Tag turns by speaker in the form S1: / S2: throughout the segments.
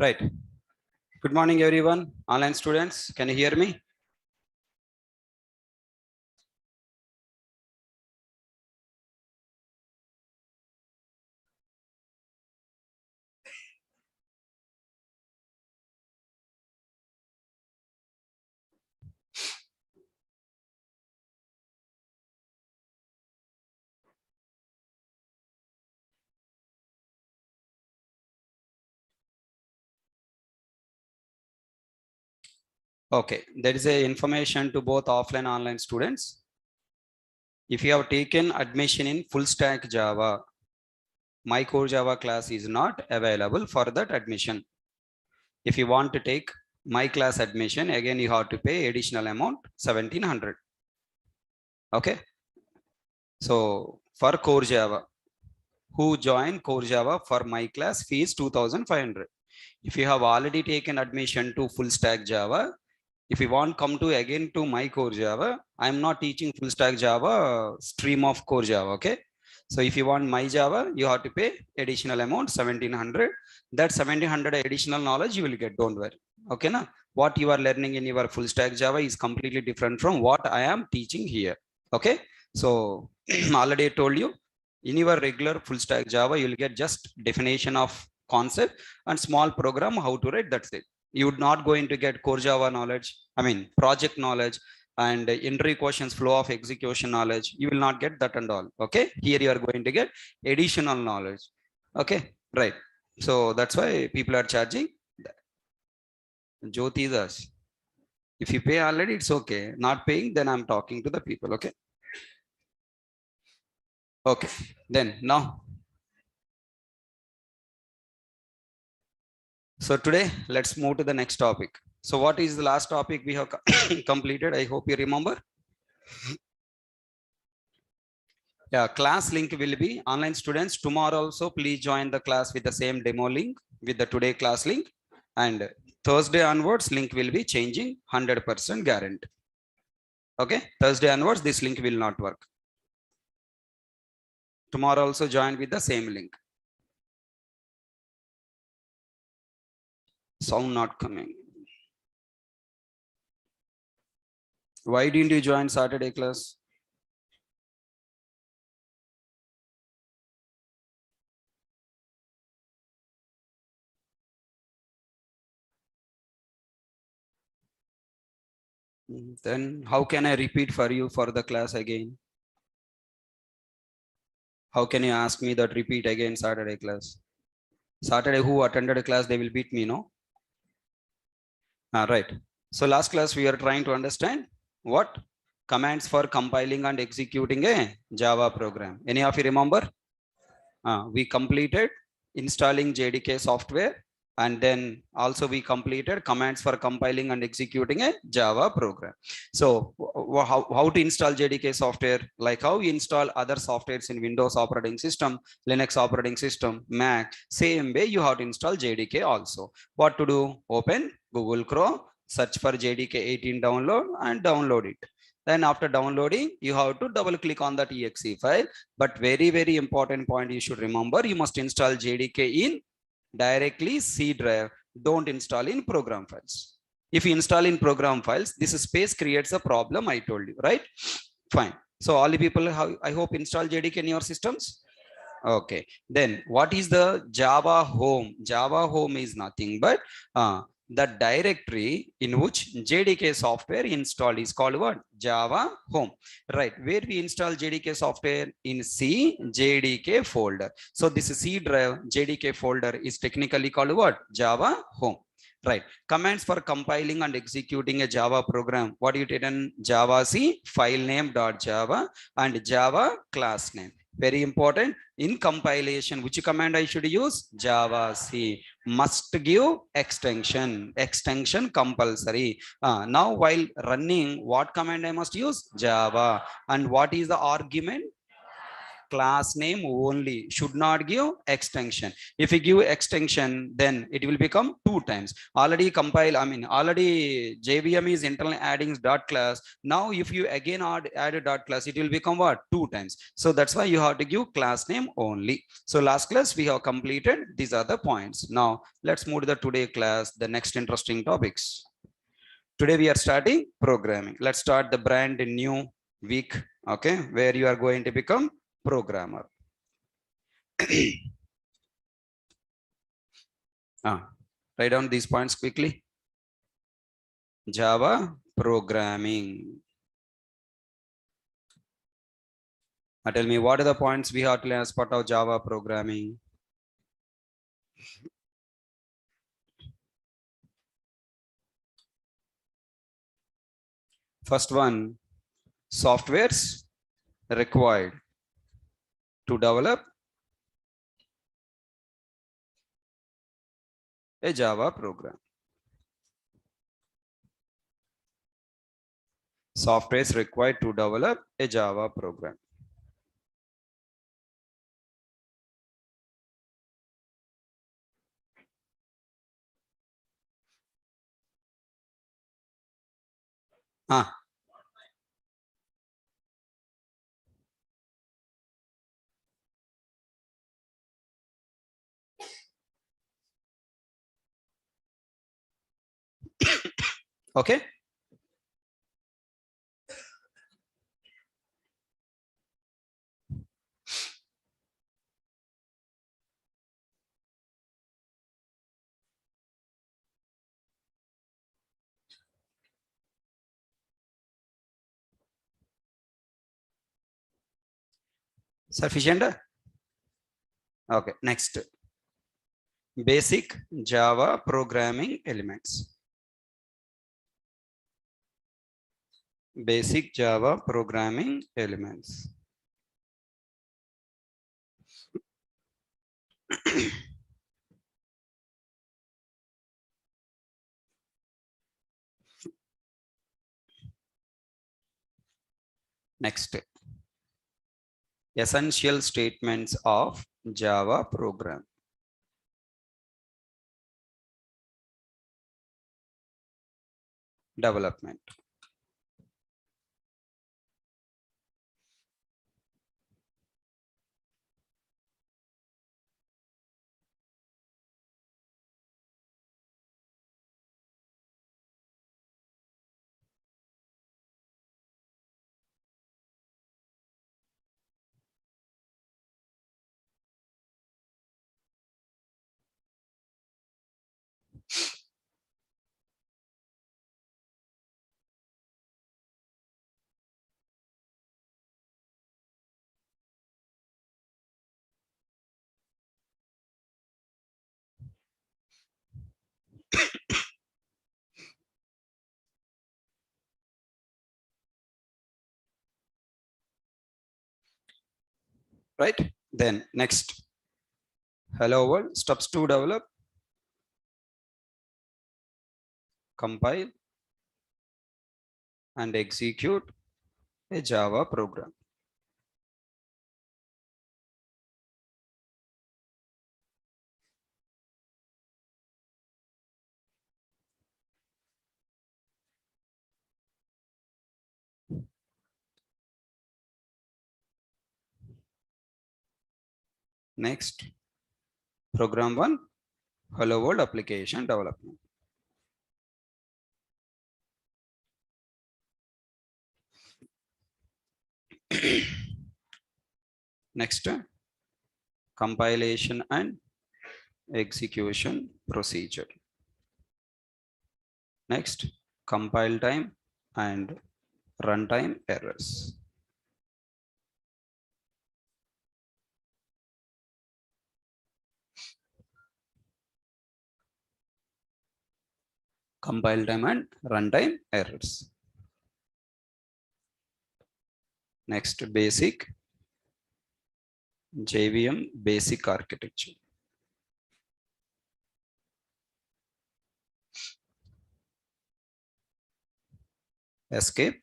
S1: Right. Good morning, everyone. Online students, can you hear me? Okay, there is a information to both offline and online students. If you have taken admission in full stack Java, my core Java class is not available for that admission. If you want to take my class admission, again you have to pay additional amount 1700. Okay, so for core Java, who join core Java for my class fees 2500. If you have already taken admission to full stack Java, if you want come to again to my core Java, I'm not teaching full stack Java stream of core Java. Okay, so if you want my Java, you have to pay additional amount 1700. That 1700 additional knowledge you will get. Don't worry. Okay, na? What you are learning in your full stack Java is completely different from what I am teaching here. Okay, so already I told you in your regular full stack Java, you will get just definition of concept and small program how to write. That's it. You would not going to get core Java knowledge, project knowledge and entry questions, flow of execution knowledge. You will not get that and all. Okay, here you are going to get additional knowledge. Okay, right. So that's why people are charging Jyoti Das. If you pay already, it's okay. Not paying, then I'm talking to the people. Okay. Okay, then now. So today, let's move to the next topic. So what is the last topic we have completed? I hope you remember. Yeah, class link will be online students. Tomorrow also, please join the class with the same demo link with the today class link. And Thursday onwards, link will be changing 100% guarantee. Okay, Thursday onwards, this link will not work. Tomorrow also join with the same link. Sound not coming. Why didn't you join Saturday class? Then how can I repeat for you for the class again? How can you ask me that repeat again Saturday class? Saturday who attended a class, they will beat me, no? Right. So last class we are trying to understand what commands for compiling and executing a Java program. Any of you remember? We completed installing JDK software, and then also we completed commands for compiling and executing a Java program. So how to install JDK software, like how you install other softwares in Windows operating system, Linux operating system, Mac, same way you have to install JDK also. What to do? Open Google Chrome, search for JDK 18 download and download it. Then after downloading, you have to double click on that exe file. But very important point you should remember, you must install JDK in directly C drive. Don't install in program files. If you install in program files, this space creates a problem, I told you, right? Fine. So all the people, I hope install JDK in your systems. Okay. Then what is the Java home? Java home is nothing but the directory in which JDK software installed is called what? Java home, right? Where we install JDK software in C JDK folder. So this C drive JDK folder is technically called what? Java home, right? Commands for compiling and executing a Java program. What you did in Java C file name.java and Java class name. Very important. In compilation, which command I should use? Java C. Must give extension. Extension compulsory. Now while running, what command I must use? Java. And what is the argument? class name only, should not give extension. If you give extension, then it will become 2 times. Already compile, already JVM is internally adding dot class. Now if you again add a dot class, it will become what? 2 times. So that's why you have to give class name only. So last class we have completed. These are the points. Now let's move to the today class, the next interesting topics. Today we are starting programming. Let's start the brand new week, okay, where you are going to become programmer. Write down these points quickly. Java programming. Tell me, what are the points we have to learn as part of Java programming? First one, softwares required to develop a Java program. Softwares required to develop a Java program. Okay. Sufficient? Okay, next. Basic Java programming elements. Basic Java programming elements. Next. Essential statements of Java program. Development. Right? Then next. Hello world, steps to develop, compile, and execute a Java program. Next, program 1, hello world application development. Next, compilation and execution procedure. Next, compile time and runtime errors. Compile time and runtime errors. Next, basic JVM basic architecture. Escape.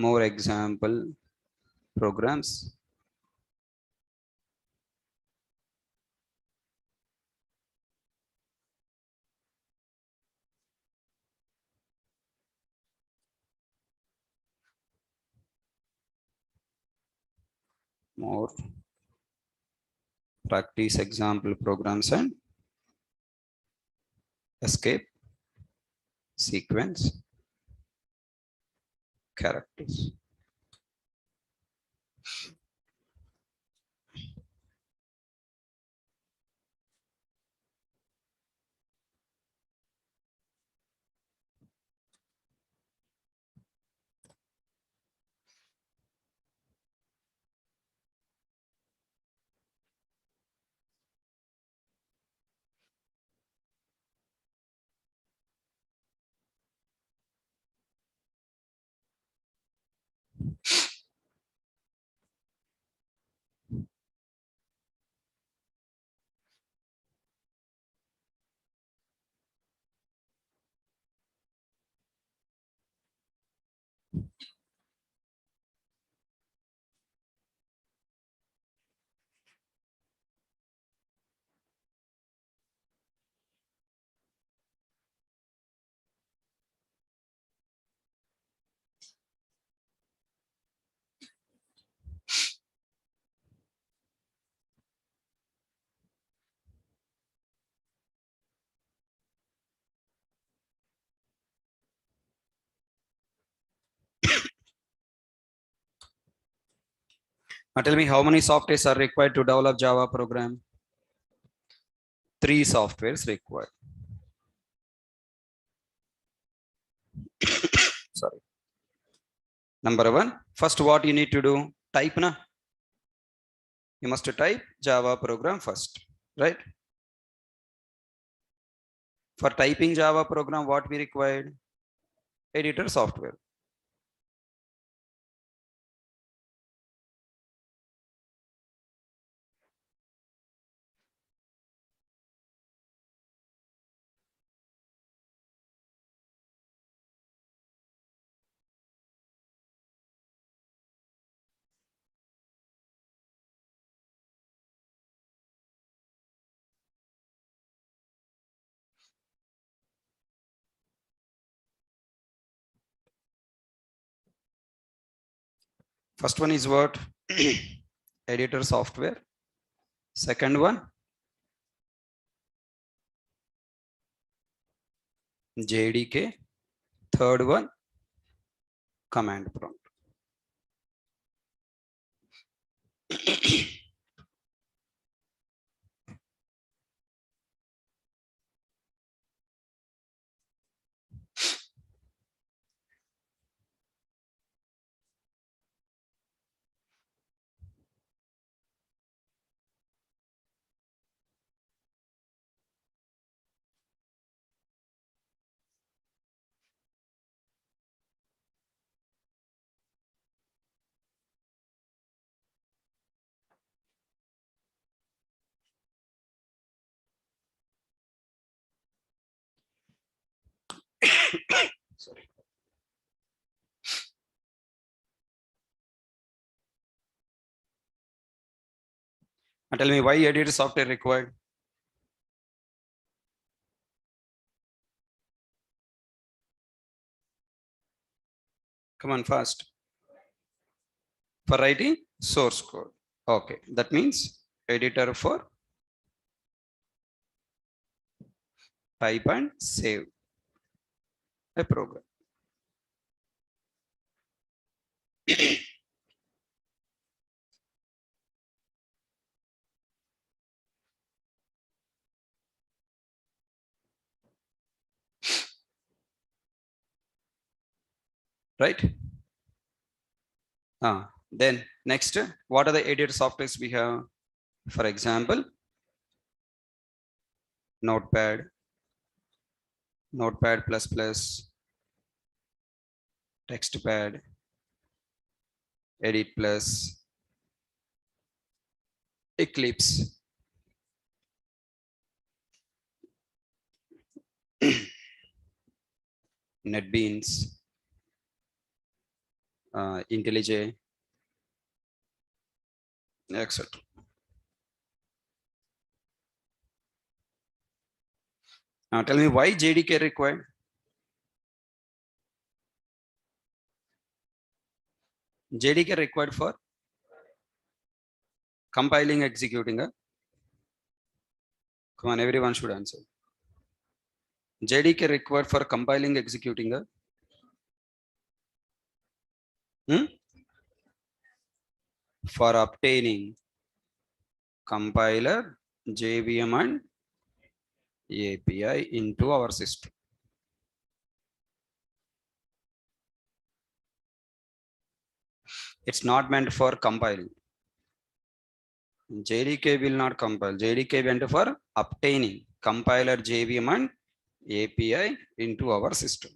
S1: more example programs. More practice example programs and escape sequence characters. Now tell me how many softwares are required to develop Java program? 3 softwares required. Sorry. Number 1, first what you need to do? Type na. You must type Java program first, right? For typing Java program, what we required? Editor software. First one is what? Editor software. Second one, JDK. Third one, command prompt. Sorry. Now tell me why editor software required? Come on, fast. For writing source code. Okay, that means editor for type and save a program. Right? Then next, what are the editor softwares we have? For example, Notepad, Notepad++, TextPad, Edit Plus, Eclipse, NetBeans, IntelliJ, etc. Now tell me why JDK required? JDK required for compiling, executing. Come on, everyone should answer. JDK required for compiling, executing. For obtaining compiler, JVM and API into our system. It's not meant for compiling. JDK will not compile. JDK meant for obtaining compiler, JVM and API into our system.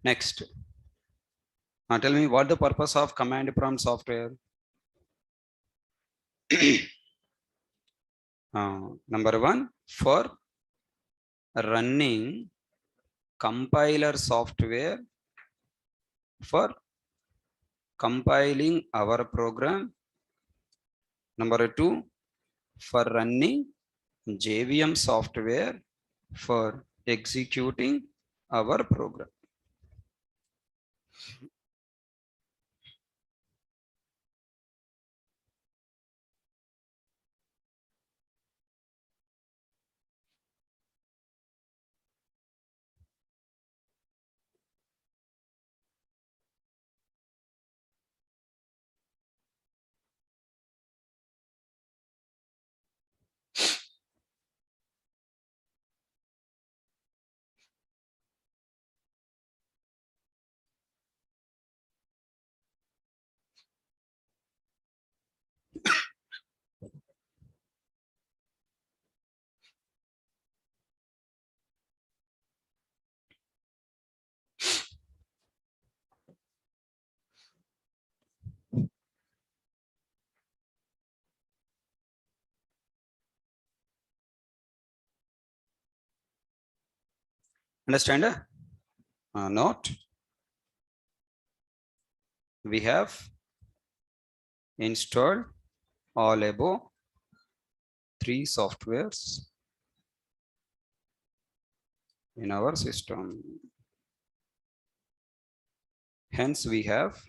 S1: Next, now tell me what the purpose of command prompt software. Number one, for running compiler software for compiling our program. Number two, for running JVM software for executing our program. Understand? Note. We have installed all above 3 softwares in our system. Hence, we have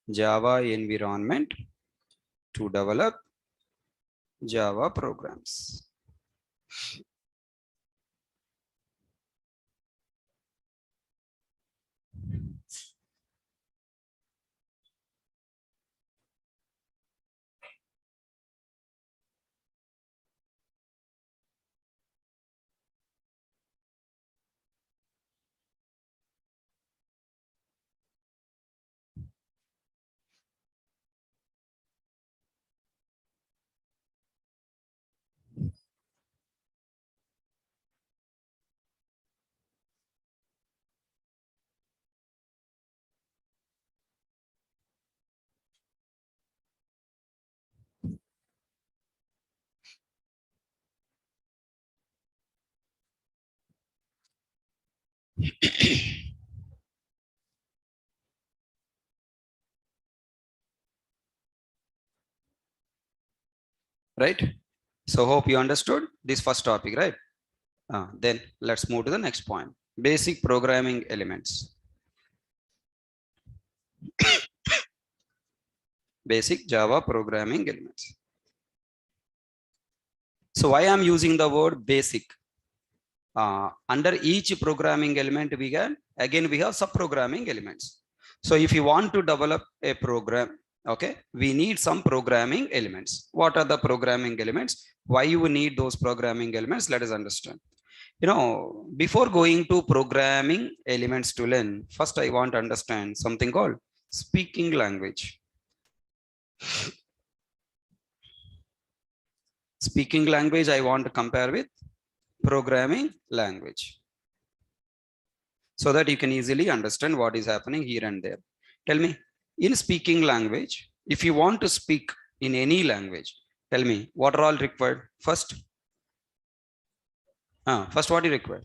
S1: Java environment to develop Java programs. Right? So hope you understood this first topic, right? Then let's move to the next point. Basic programming elements. Basic Java programming elements. So why I'm using the word basic? Under each programming element we have sub-programming elements. So if you want to develop a program, okay, we need some programming elements. What are the programming elements? Why you need those programming elements? Let us understand. You know, before going to programming elements to learn, first I want to understand something called speaking language. Speaking language I want to compare with programming language, so that you can easily understand what is happening here and there. Tell me, in speaking language, if you want to speak in any language, tell me what are all required? First, what you require?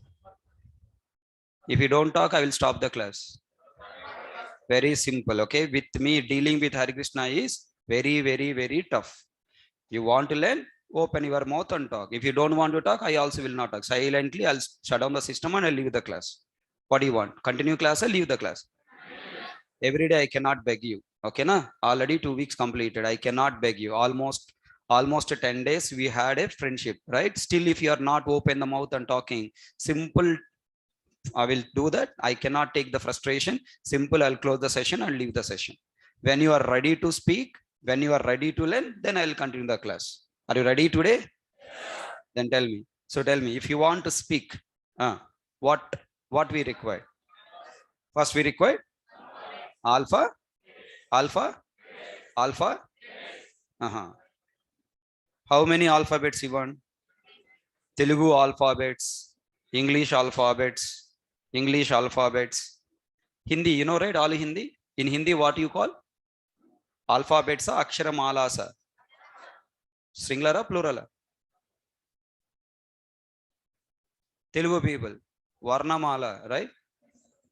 S1: If you don't talk, I will stop the class. Very simple. Okay, with me dealing with Hare Krishna is very, very, very tough. You want to learn, open your mouth and talk. If you don't want to talk, I also will not talk. Silently, I'll shut down the system and I'll leave the class. What do you want? Continue class or leave the class? Every day I cannot beg you. Okay, na? Already 2 weeks completed. I cannot beg you. Almost 10 days we had a friendship, right? Still, if you are not open the mouth and talking, simple, I will do that. I cannot take the frustration. Simple, I'll close the session and leave the session. When you are ready to speak, when you are ready to learn, then I will continue the class. Are you ready today? Then tell me. So tell me, if you want to speak, what we require? First we require alpha. How many alphabets you want? Telugu alphabets, English alphabets, Hindi, you know, right? All Hindi. In Hindi, what you call? Alphabets are aksharamala, sir. Singular, plural? Telugu people, Varnamala, right?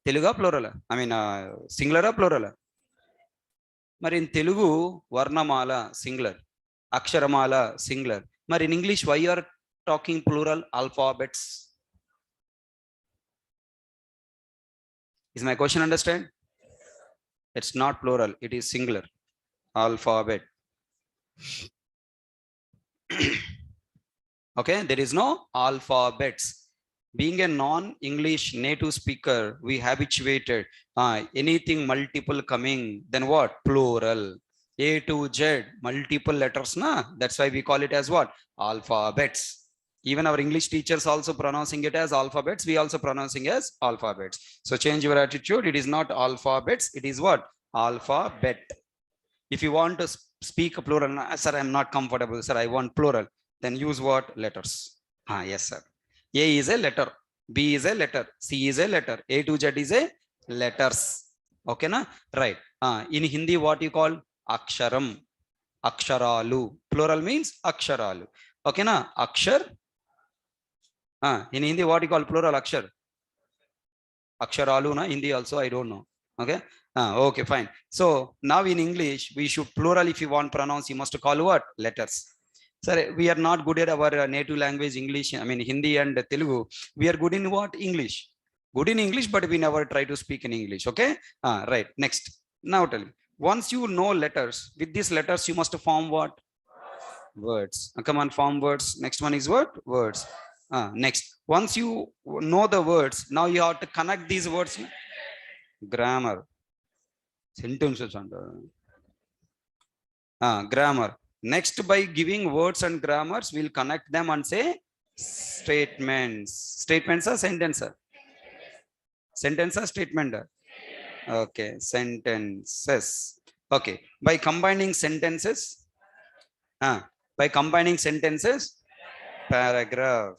S1: Telugu plural? I mean, singular, plural? But in Telugu, Varnamala, singular. Aksharamala, singular. But in English, why you are talking plural alphabets? Is my question understand? It's not plural, it is singular. Alphabet. Okay, there is no alphabets. Being a non-English native speaker, we habituated anything multiple coming, then what? Plural. A to Z, multiple letters, na? That's why we call it as what? Alphabets. Even our English teachers also pronouncing it as alphabets. We also pronouncing as alphabets. So change your attitude. It is not alphabets. It is what? Alphabet. If you want to speak a plural, sir, I'm not comfortable, sir, I want plural. Then use what? Letters. Yes, sir. A is a letter. B is a letter. C is a letter. A to Z is a letters. Okay, na? Right. In Hindi, what you call? Aksharam. Aksharalu. Plural means aksharalu. Okay, na? Akshar. In Hindi, what you call plural? Akshar. Aksharalu, na? Hindi also, I don't know. Okay. Okay, fine. So now in English, we should plural. If you want pronounce, you must call what? Letters. Sir, we are not good at our native language, English. I mean, Hindi and Telugu. We are good in what? English. Good in English, but we never try to speak in English. Okay. Right. Next. Now tell me. Once you know letters, with these letters, you must form what? Words. Come on, form words. Next one is what? Words. Next. Once you know the words, now you have to connect these words. Grammar. Sentences under. Grammar. Next, by giving words and grammars, we'll connect them and say statements. Statements are sentences. Sentence or statement? Okay, sentences. Okay, by combining sentences, paragraph.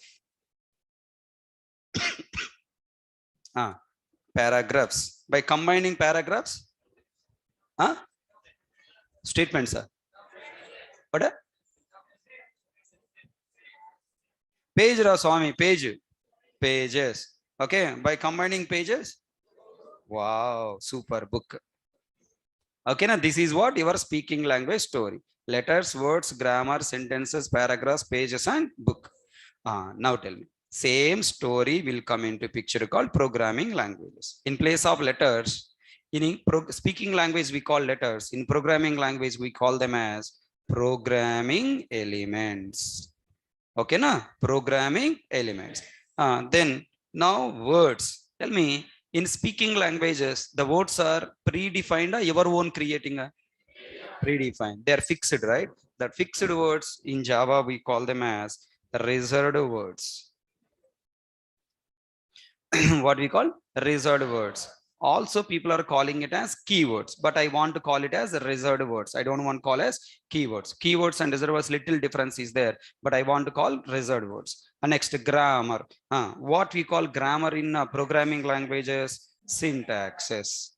S1: Paragraphs. By combining paragraphs, statements. What? Page, Swami, page. Pages. Okay, by combining pages. Wow, super book. Okay, now this is what your speaking language story. Letters, words, grammar, sentences, paragraphs, pages, and book. Now tell me. Same story will come into picture called programming languages. In place of letters, in speaking language we call letters. In programming language we call them as programming elements. Okay, na? Programming elements. Then now words. Tell me, In speaking languages, the words are predefined, your own creating a predefined. They are fixed, right? That fixed words in Java, we call them as reserved words. What we call reserved words. Also, people are calling it as keywords, but I want to call it as reserved words. I don't want to call as keywords. Keywords and reserved words, little difference is there, but I want to call reserved words. Next, grammar. What we call grammar in programming languages, syntaxes.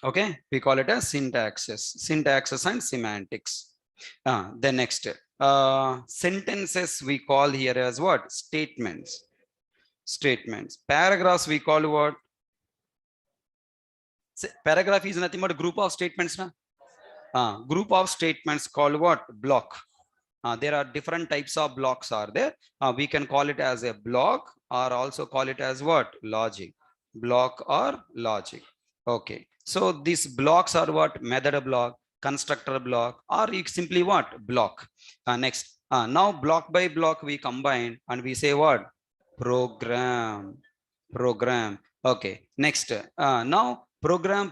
S1: Okay, we call it as syntaxes and semantics. The next, sentences we call here as what? Statements. Paragraphs we call what? Paragraph is nothing but a group of statements. Group of statements called what? Block. There are different types of blocks are there. We can call it as a block or also call it as what? Logic. Block or logic. Okay. So these blocks are what? Method block, constructor block, or simply what? Block. Next. Now block by block we combine and we say what? Program. Okay. Next. Now program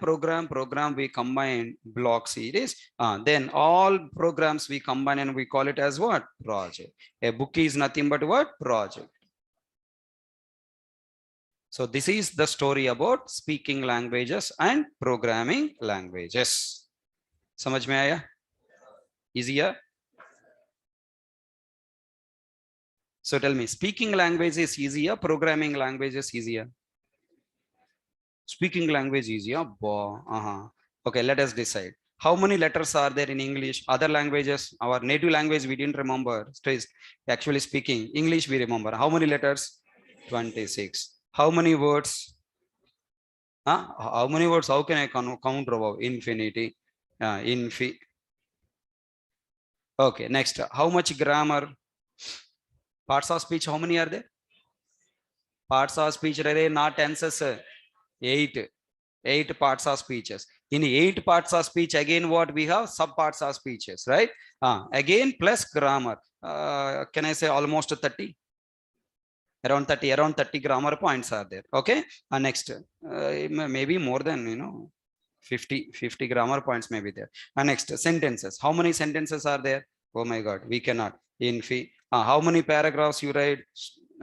S1: we combine block series. Then all programs we combine and we call it as what? Project. A book is nothing but what? Project. So this is the story about speaking languages and programming languages. समझ में आया? Easier? So tell me, speaking language is easier, programming language is easier? Speaking language easier. Okay, let us decide. How many letters are there in English? Other languages, our native language, we didn't remember. Actually speaking, English we remember. How many letters? 26. How many words? How many words? How can I count above? Infinity. Okay, next. How much grammar? Parts of speech, how many are there? Parts of speech, not tenses. 8 parts of speeches. In 8 parts of speech, again what we have? Sub parts of speeches, right? Again plus grammar. Can I say almost 30? Around 30 grammar points are there. Okay. Next, maybe more than 50 grammar points may be there. Next, sentences. How many sentences are there? Oh my God, we cannot. How many paragraphs you write?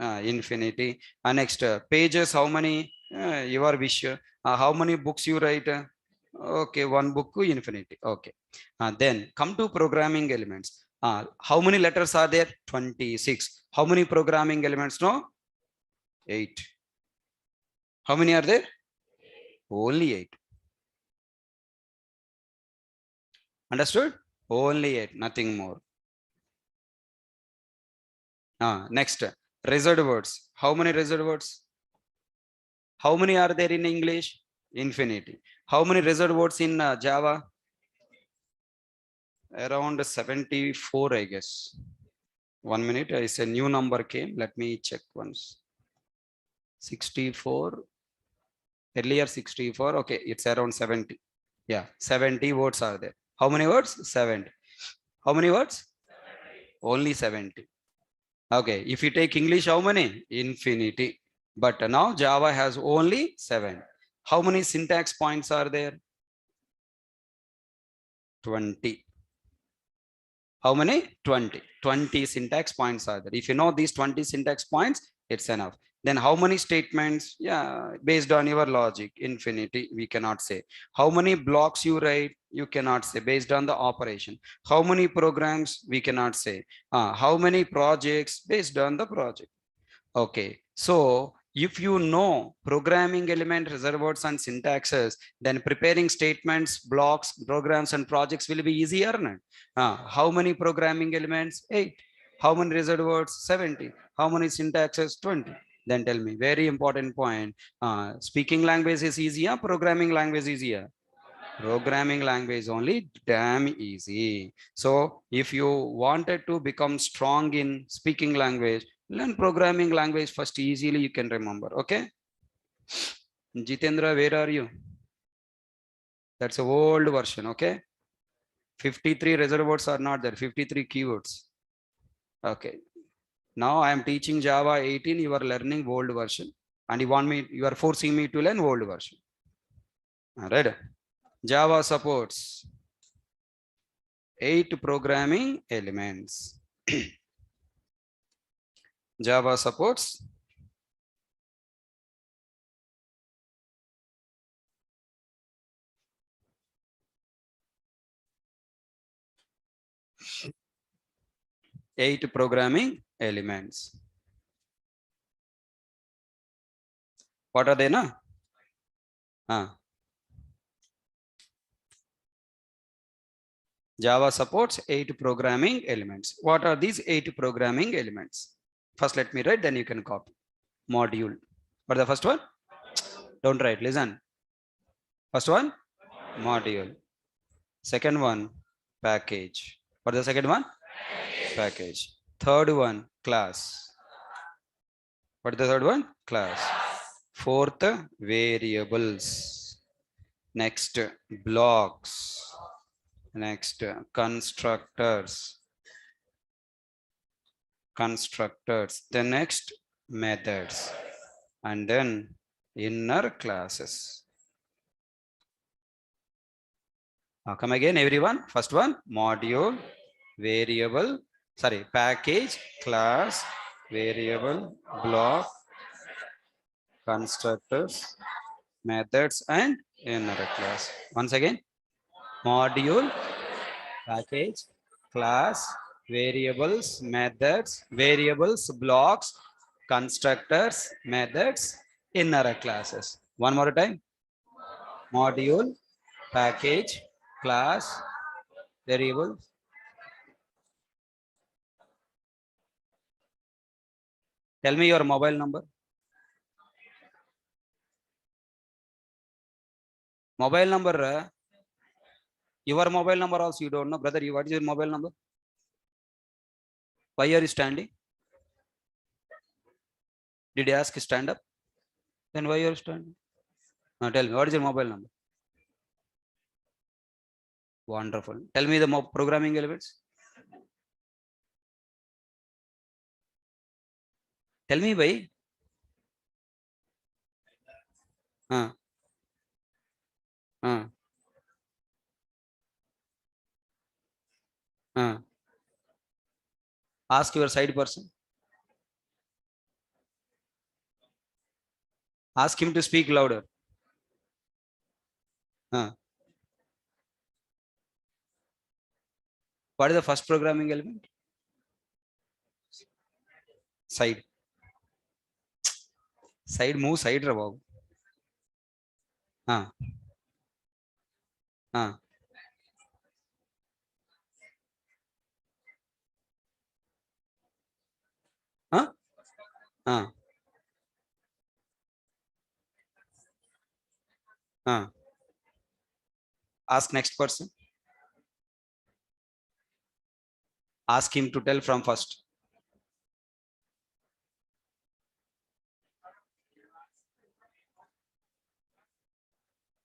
S1: Infinity. Next, pages. How many? Your wish. How many books you write? Okay, one book, infinity. Okay. Then come to programming elements. How many letters are there? 26. How many programming elements? No? 8. How many are there? Only 8. Understood? Only 8, nothing more. Next, reserved words. How many reserved words? How many are there in English? Infinity. How many reserved words in Java? Around 74, I guess. 1 minute, it's a new number came. Let me check once. 64. Earlier 64. Okay, it's around 70. Yeah, 70 words are there. How many words? 70. How many words? 70. Only 70. Okay, if you take English, how many? Infinity. But now Java has only 7. How many syntax points are there? 20. How many? 20. 20 syntax points are there. If you know these 20 syntax points, it's enough. Then how many statements? Yeah, based on your logic, infinity, we cannot say. How many blocks you write? You cannot say, based on the operation. How many programs? We cannot say. How many projects? Based on the project. Okay, so if you know programming element, reserved words and syntaxes, then preparing statements, blocks, programs and projects will be easier. How many programming elements? 8. How many reserved words? 70. How many syntaxes? 20. Then tell me, very important point. Speaking language is easier, programming language easier. Programming language only damn easy. So if you wanted to become strong in speaking language, learn programming language first. Easily you can remember. Okay. Jitendra, where are you? That's an old version. Okay. 53 reserved words are not there. 53 keywords. Okay. Now I am teaching Java 18. You are learning old version. and you are forcing me to learn old version. All right. Java supports 8 programming elements. Java supports 8 programming elements. What are they now? Java supports 8 programming elements. What are these 8 programming elements? First, let me write, then you can copy. Module. What is the first one? Don't write, listen. First one, module. Second one, package. What is the second one? Package. Third one, class. What is the third one? Class. Fourth, variables. Next, blocks. Next, constructors. Then next, methods. And then inner classes. Come again, everyone. First one, module, variable, package, class, variable, block, constructors, methods, and inner class. Once again, module, package, class, variables, methods, variables, blocks, constructors, methods, inner classes. One more time. Module, package, class, variables. Tell me your mobile number. Mobile number. Your mobile number also you don't know, brother. What is your mobile number? Why are you standing? Did you ask stand up? Then why are you standing? Now tell me, what is your mobile number? Wonderful. Tell me the programming elements. Tell me why. Ask your side person. Ask him to speak louder. What is the first programming element? Side. Side move side Rababu. Ask next person. Ask him to tell from first.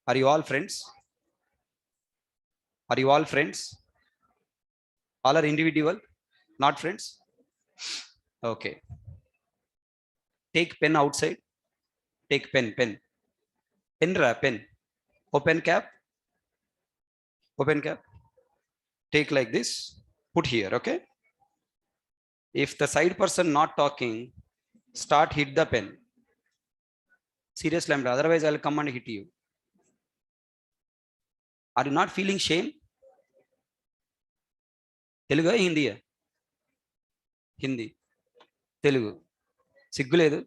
S1: Are you all friends? Are you all friends? All are individual, not friends? Okay. Take pen outside. Take pen. Pen. Pen. Open cap. Open cap. Take like this. Put here, okay? If the side person not talking, start hit the pen. Seriously, otherwise I'll come and hit you. Are you not feeling shame? Telugu, Hindi? Hindi. Telugu. సిగ్గులేదు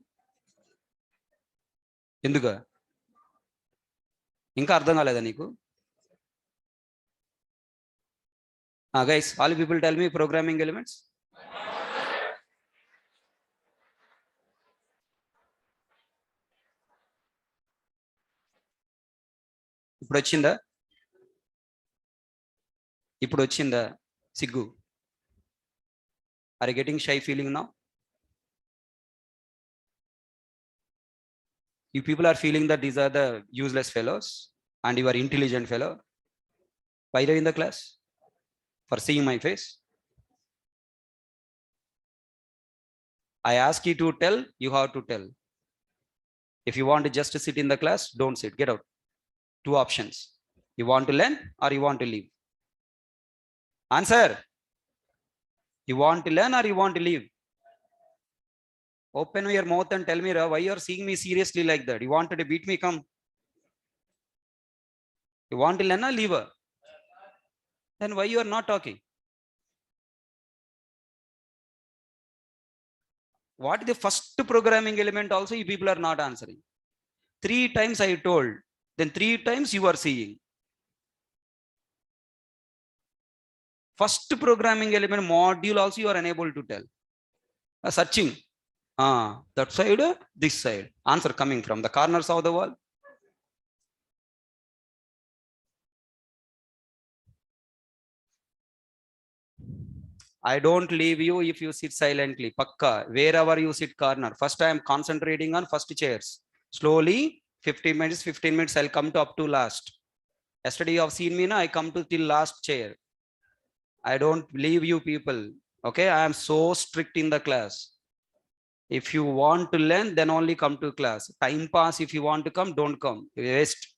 S1: ఎందుకు ఇంకా అర్థం కాలేదా నీకు guys all people tell me programming elements ఇప్పుడు వచ్చిందా సిగ్గు are you getting shy feeling now? You people are feeling that these are the useless fellows and you are intelligent fellow. Why are you in the class? For seeing my face? I ask you to tell, you have to tell. If you want to just sit in the class, don't sit, get out. Two options. You want to learn or you want to leave? Answer. You want to learn or you want to leave? Open your mouth and tell me, why you are seeing me seriously like that? You wanted to beat me? Come. You want to learn or leave? Then why you are not talking? What is the first programming element also you people are not answering? 3 times I told, then 3 times you are seeing. First programming element module also you are unable to tell. Searching. That side, this side. Answer coming from the corners of the wall. I don't leave you if you sit silently. Pakka, wherever you sit corner. First I am concentrating on first chairs. Slowly, 15 minutes, I'll come to up to last. Yesterday you have seen me, na, I come to till last chair. I don't leave you people. Okay, I am so strict in the class. If you want to learn, then only come to class. Time pass, if you want to come, don't come. Waste.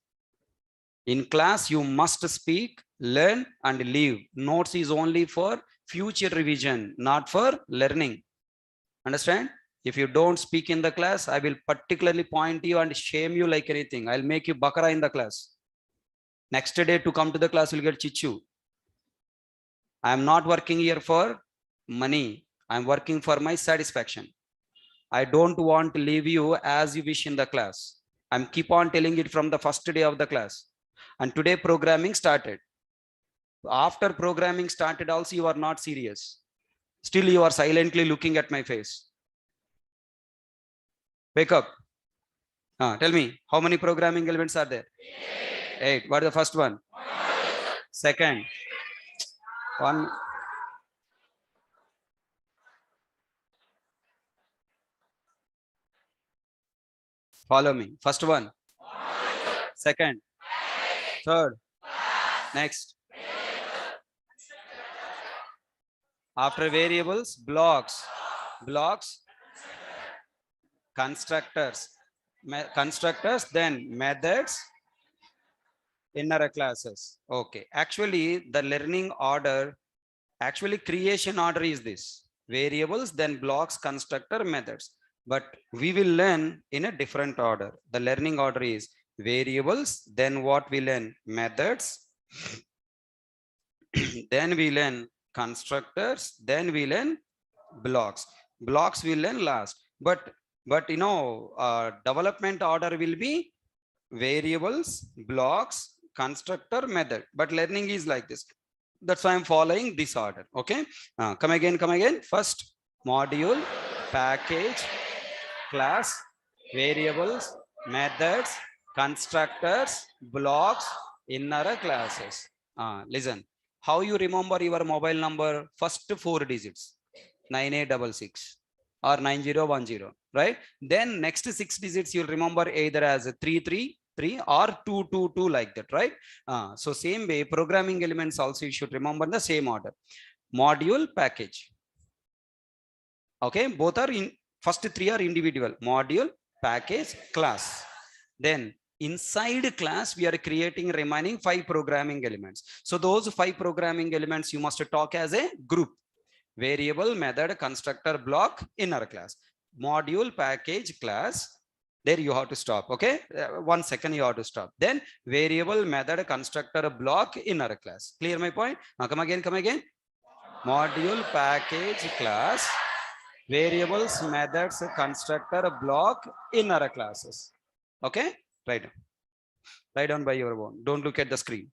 S1: In class, you must speak, learn, and leave. Notes is only for future revision, not for learning. Understand? If you don't speak in the class, I will particularly point you and shame you like anything. I'll make you bakara in the class. Next day to come to the class, you'll get chichu. I am not working here for money. I'm working for my satisfaction. I don't want to leave you as you wish in the class. I'm keep on telling it from the first day of the class. And today programming started. After programming started also, you are not serious. Still you are silently looking at my face. Wake up. Tell me, how many programming elements are there? 8. What is the first one? Second. One. Follow me. First one. Second. Third. Next. After variables, blocks. Blocks. Constructors. Constructors, then methods, inner classes. Okay. Actually, the learning order, actually creation order is this. Variables, then blocks, constructor, methods. But we will learn in a different order. The learning order is variables, then what we learn? Methods, then we learn constructors, then we learn blocks. Blocks we learn last. But you know, development order will be variables, blocks, constructor, method. But learning is like this. That's why I'm following this order. Okay. Come again, come again. First, module, package, class, variables, methods, constructors, blocks, inner classes. Listen, how you remember your mobile number? First 4 digits, 9866 or 9010, right? Then next 6 digits you'll remember either as 333 or 222, like that, right? So same way, programming elements also you should remember the same order. Module, package. Okay, both are in, first 3 are individual. Module, package, class. Then inside class, we are creating remaining 5 programming elements. So those 5 programming elements you must talk as a group. Variable, method, constructor, block, inner class. Module, package, class. There you have to stop. Okay, 1 second you have to stop. Then variable, method, constructor, block, inner class. Clear my point? Now come again, come again. Module, package, class, variables, methods, constructor, block, inner classes. Okay, write down by your own. Don't look at the screen.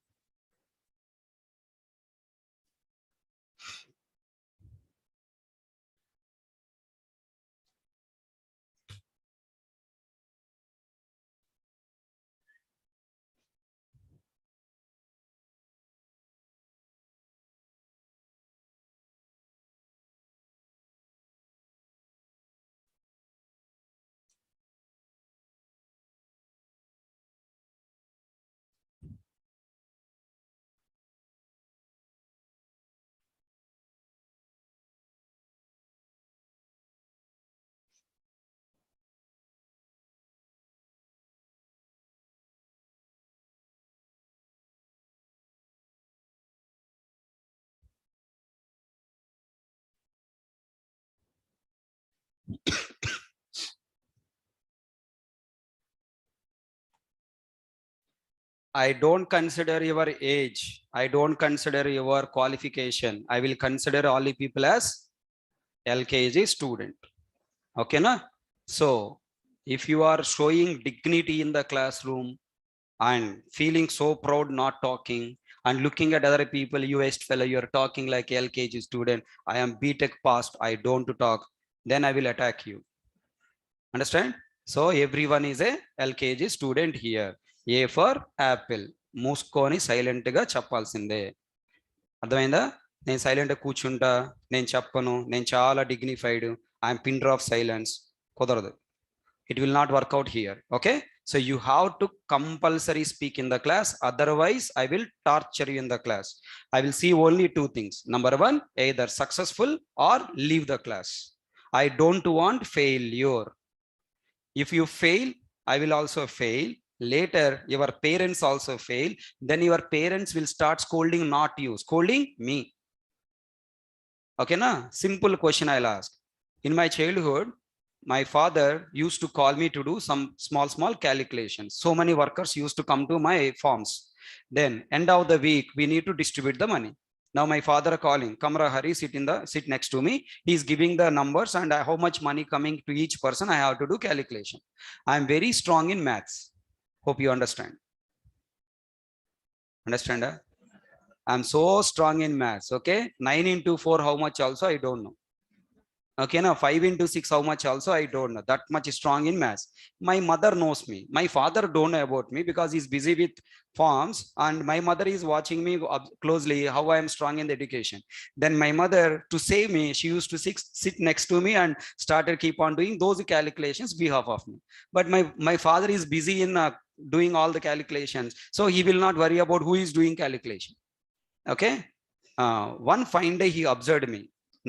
S1: I don't consider your age. I don't consider your qualification. I will consider all the people as LKG student. Okay, na? So if you are showing dignity in the classroom and feeling so proud not talking and looking at other people, you waste fellow, you're talking like LKG student, I am BTech past, I don't talk, then I will attack you. Understand? So everyone is a LKG student here. A for apple. మూసుకొని silent గా చెప్పాల్సిందే. అర్థమైందా? నేను silent గా కూర్చుంటా, నేను చెప్పను, నేను చాలా dignified, I'm pin drop silence, కుదరదు. It will not work out here. Okay, so you have to compulsory speak in the class, otherwise I will torture you in the class. I will see only two things. Number one, either successful or leave the class. I don't want failure. If you fail, I will also fail. Later your parents also fail, then your parents will start scolding not you, scolding me. Okay na? Simple question I'll ask. In my childhood, my father used to call me to do some small calculations. So many workers used to come to my farms. Then end of the week, we need to distribute the money. Now my father calling, Kamra Hari, sit next to me. He's giving the numbers and how much money coming to each person. I have to do calculation. I am very strong in maths. Hope you understand. Understand? I'm so strong in maths. Okay, 9 into 4, how much also I don't know. Okay, now 5 into 6, how much also I don't know. That much strong in maths. My mother knows me. My father don't know about me because he's busy with farms, and my mother is watching me closely how I am strong in the education. Then my mother, to save me, she used to sit next to me and started keep on doing those calculations behalf of me. But my father is busy in doing all the calculations, so he will not worry about who is doing calculation. Okay, one fine day he observed me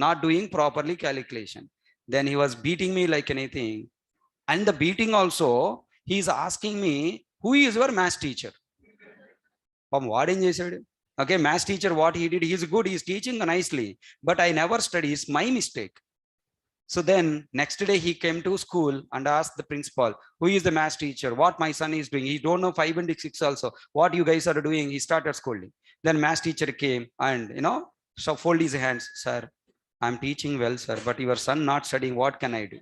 S1: not doing properly calculation. Then he was beating me like anything, and the beating also he is asking me, who is your math teacher? What in said? Okay, math teacher, what he did, he's good, he's teaching nicely, but I never study, it's my mistake. So then next day he came to school and asked the principal, who is the math teacher, what my son is doing, he don't know 5 and 6 also, what you guys are doing. He started scolding. Then math teacher came and so fold his hands, sir, I'm teaching well, sir, but your son not studying, what can I do?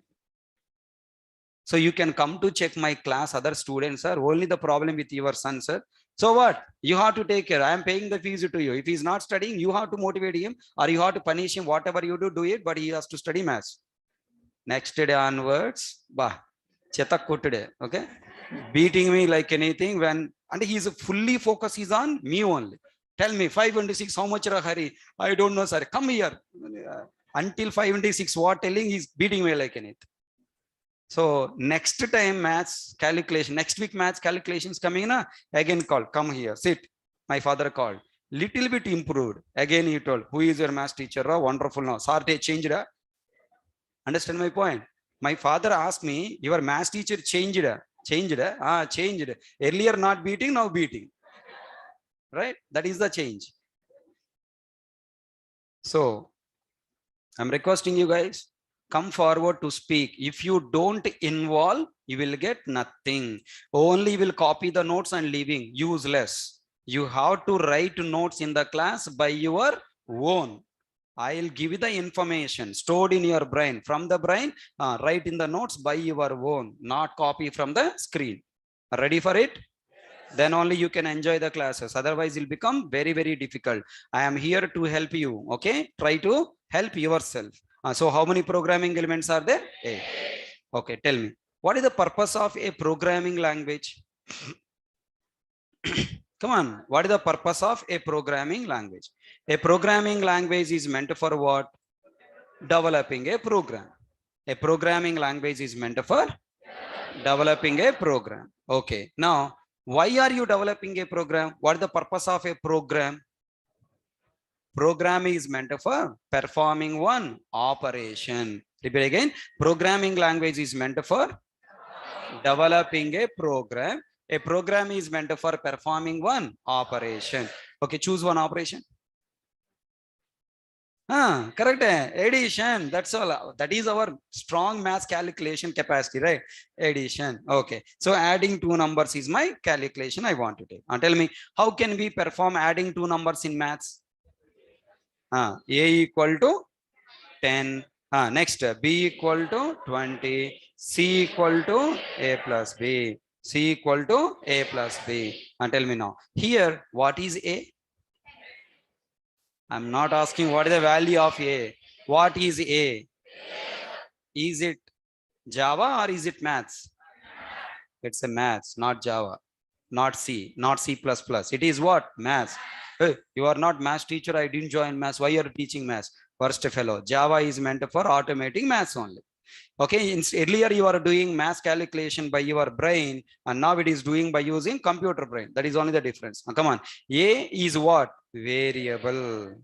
S1: So you can come to check my class, other students, sir, only the problem with your son, sir. So what? You have to take care. I am paying the fees to you. If he's not studying, you have to motivate him, or you have to punish him. Whatever you do it, but he has to study maths. Next day onwards, chetak kuttade, okay? Beating me like anything, and he's fully focused, he's on me only. Tell me 5 into 6, how much Hari? I don't know, sir. Come here. Until 5 into 6, what telling, he's beating me like anything. So next time maths calculation, next week maths calculations coming na, again call, come here, sit. My father called, little bit improved. Again he told, who is your maths teacher? Oh, wonderful now. Sir, they changed. Understand my point? My father asked me, your maths teacher changed. Changed. Earlier not beating, now beating. Right? That is the change. So I'm requesting you guys, come forward to speak. If you don't involve, you will get nothing. Only will copy the notes and leaving, useless. You have to write notes in the class by your own. I'll give you the information stored in your brain. From the brain, write in the notes by your own, not copy from the screen. Ready for it? Then only you can enjoy the classes. Otherwise, it'll become very, very difficult. I am here to help you. Okay, try to help yourself. So how many programming elements are there? 8. Okay, tell me, what is the purpose of a programming language? Come on, what is the purpose of a programming language? A programming language is meant for what? Developing a program. A programming language is meant for developing a program. Okay, now why are you developing a program? What is the purpose of a program? Program is meant for performing one operation. Repeat again. Programming language is meant for developing a program. A program is meant for performing one operation. Okay, choose one operation. Correct. Addition. That's all. That is our strong math calculation capacity, right? Addition. Okay. So adding two numbers is my calculation I want to take. Tell me, how can we perform adding two numbers in maths? A equal to 10. Next, B equal to 20. C equal to A plus B. C equal to A plus B. Tell me now. Here, what is A? I'm not asking what is the value of A. What is A? Is it Java or is it maths? It's a maths, not Java, not C, not C++. It is what? Maths. Hey, you are not maths teacher. I didn't join maths. Why are you teaching maths? Worst fellow. Java is meant for automating maths only. Okay, earlier you are doing math calculation by your brain, and now it is doing by using computer brain. That is only the difference. Come on. A is what? Variable.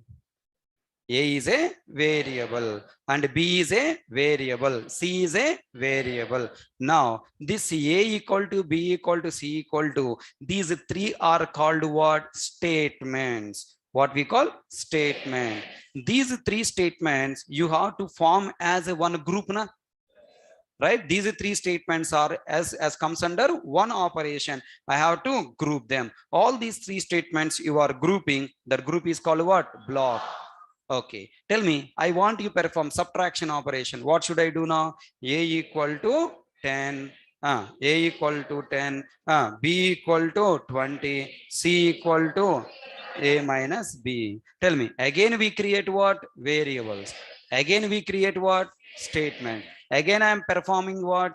S1: A is a variable and B is a variable. C is a variable. Now, this A equal to B equal to C equal to, these three are called what? Statements. What we call statement. These three statements you have to form as a one group, na? Right? These three statements are as comes under one operation. I have to group them. All these three statements you are grouping. That group is called what? Block. Okay, tell me, I want you perform subtraction operation. What should I do now? A equal to 10, A equal to 10, B equal to 20, C equal to A minus B. Tell me, again we create what? Variables. Again we create what? Statement. Again I am performing what?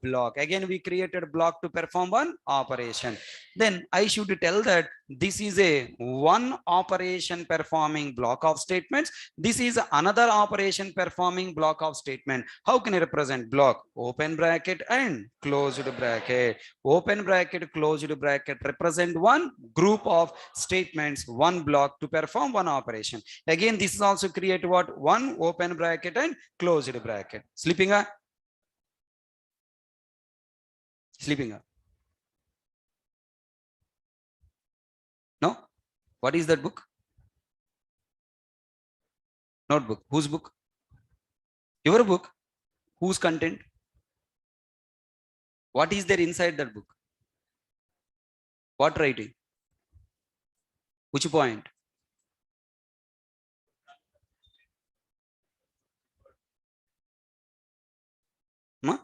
S1: Block. Again we created block to perform one operation. Then I should tell that this is a one operation performing block of statements. This is another operation performing block of statement. How can I represent block? Open bracket and closed bracket. Open bracket, closed bracket represent one group of statements, one block to perform one operation. Again this is also create what? One open bracket and closed bracket. Sleeping? Sleeping? No? What is that book? Notebook. Whose book? Your book. Whose content? What is there inside that book? What writing? Which point?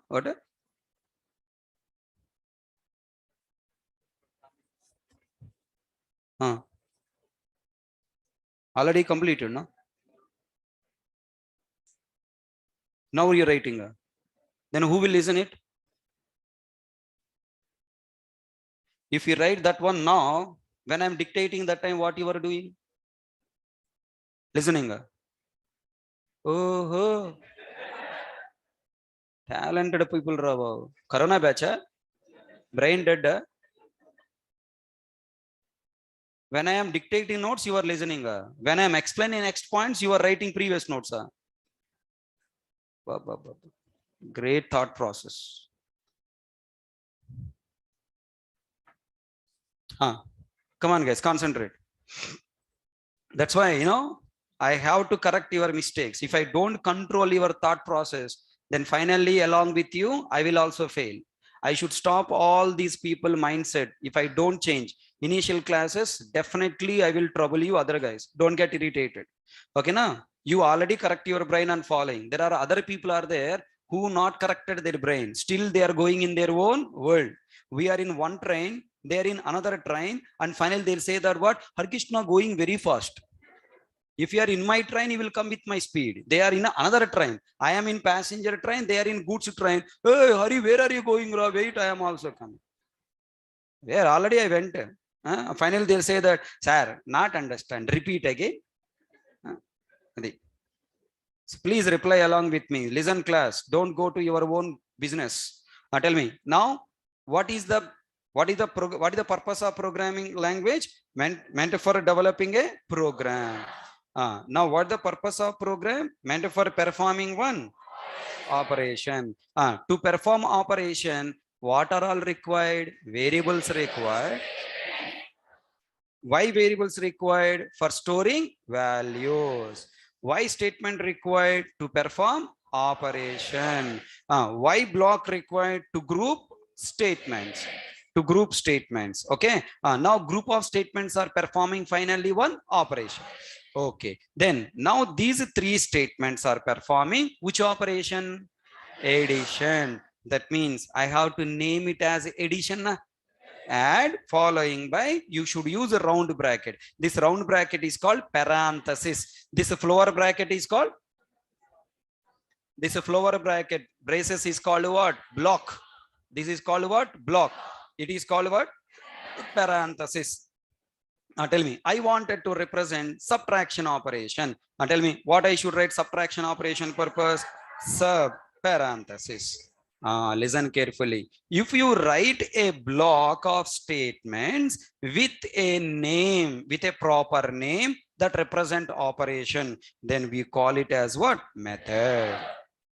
S1: What? Already completed, no? Now you're writing. Then who will listen it? If you write that one now, when I'm dictating that time, what you are doing? Listening. Oh, talented people, Ravo. Corona batch, brain dead. When I am dictating notes, you are listening. When I am explaining next points, you are writing previous notes. Great thought process. Come on, guys, concentrate. That's why, I have to correct your mistakes. If I don't control your thought process, then finally, along with you, I will also fail. I should stop all these people mindset. If I don't change initial classes, definitely I will trouble you other guys. Don't get irritated. Okay, now you already correct your brain and following. There are other people are there who not corrected their brain. Still they are going in their own world. We are in one train, they are in another train, and finally they'll say that what? Harkishna going very fast. If you are in my train, you will come with my speed. They are in another train. I am in passenger train. They are in goods train. Hey, Hari, where are you going? Wait, I am also coming. Where already I went. Finally, they'll say that, sir, not understand. Repeat again. So please reply along with me. Listen, class. Don't go to your own business. Tell me now. What is the purpose of programming language? Meant for developing a program. Now, what the purpose of program? Meant for performing one operation. To perform operation, what are all required? Variables required. Why variables required? For storing values. Why statement required to perform operation? Why block required to group statements? To group statements. Okay. Now group of statements are performing finally one operation. Okay. Then now these three statements are performing which operation? Addition. That means I have to name it as addition. Add following by, you should use a round bracket. This round bracket is called parenthesis. This floor bracket is called, this floor bracket braces is called what? Block. This is called what? Block. It is called what? Parenthesis. Tell me, I wanted to represent subtraction operation. Tell me what I should write subtraction operation purpose? Sub parenthesis. Listen carefully. If you write a block of statements with a name, with a proper name that represent operation, then we call it as what? Method.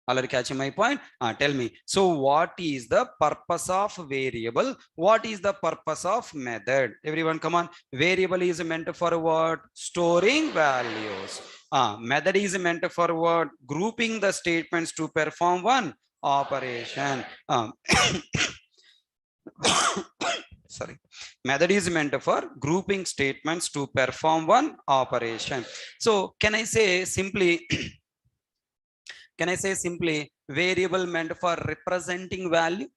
S1: Already catching my point? Tell me. So what is the purpose of variable? What is the purpose of method? Everyone come on. Variable is meant for what? Storing values. Method is meant for what? Grouping the statements to perform one operation. Sorry. Method is meant for grouping statements to perform one operation. So can I say simply can I say simply variable meant for representing value?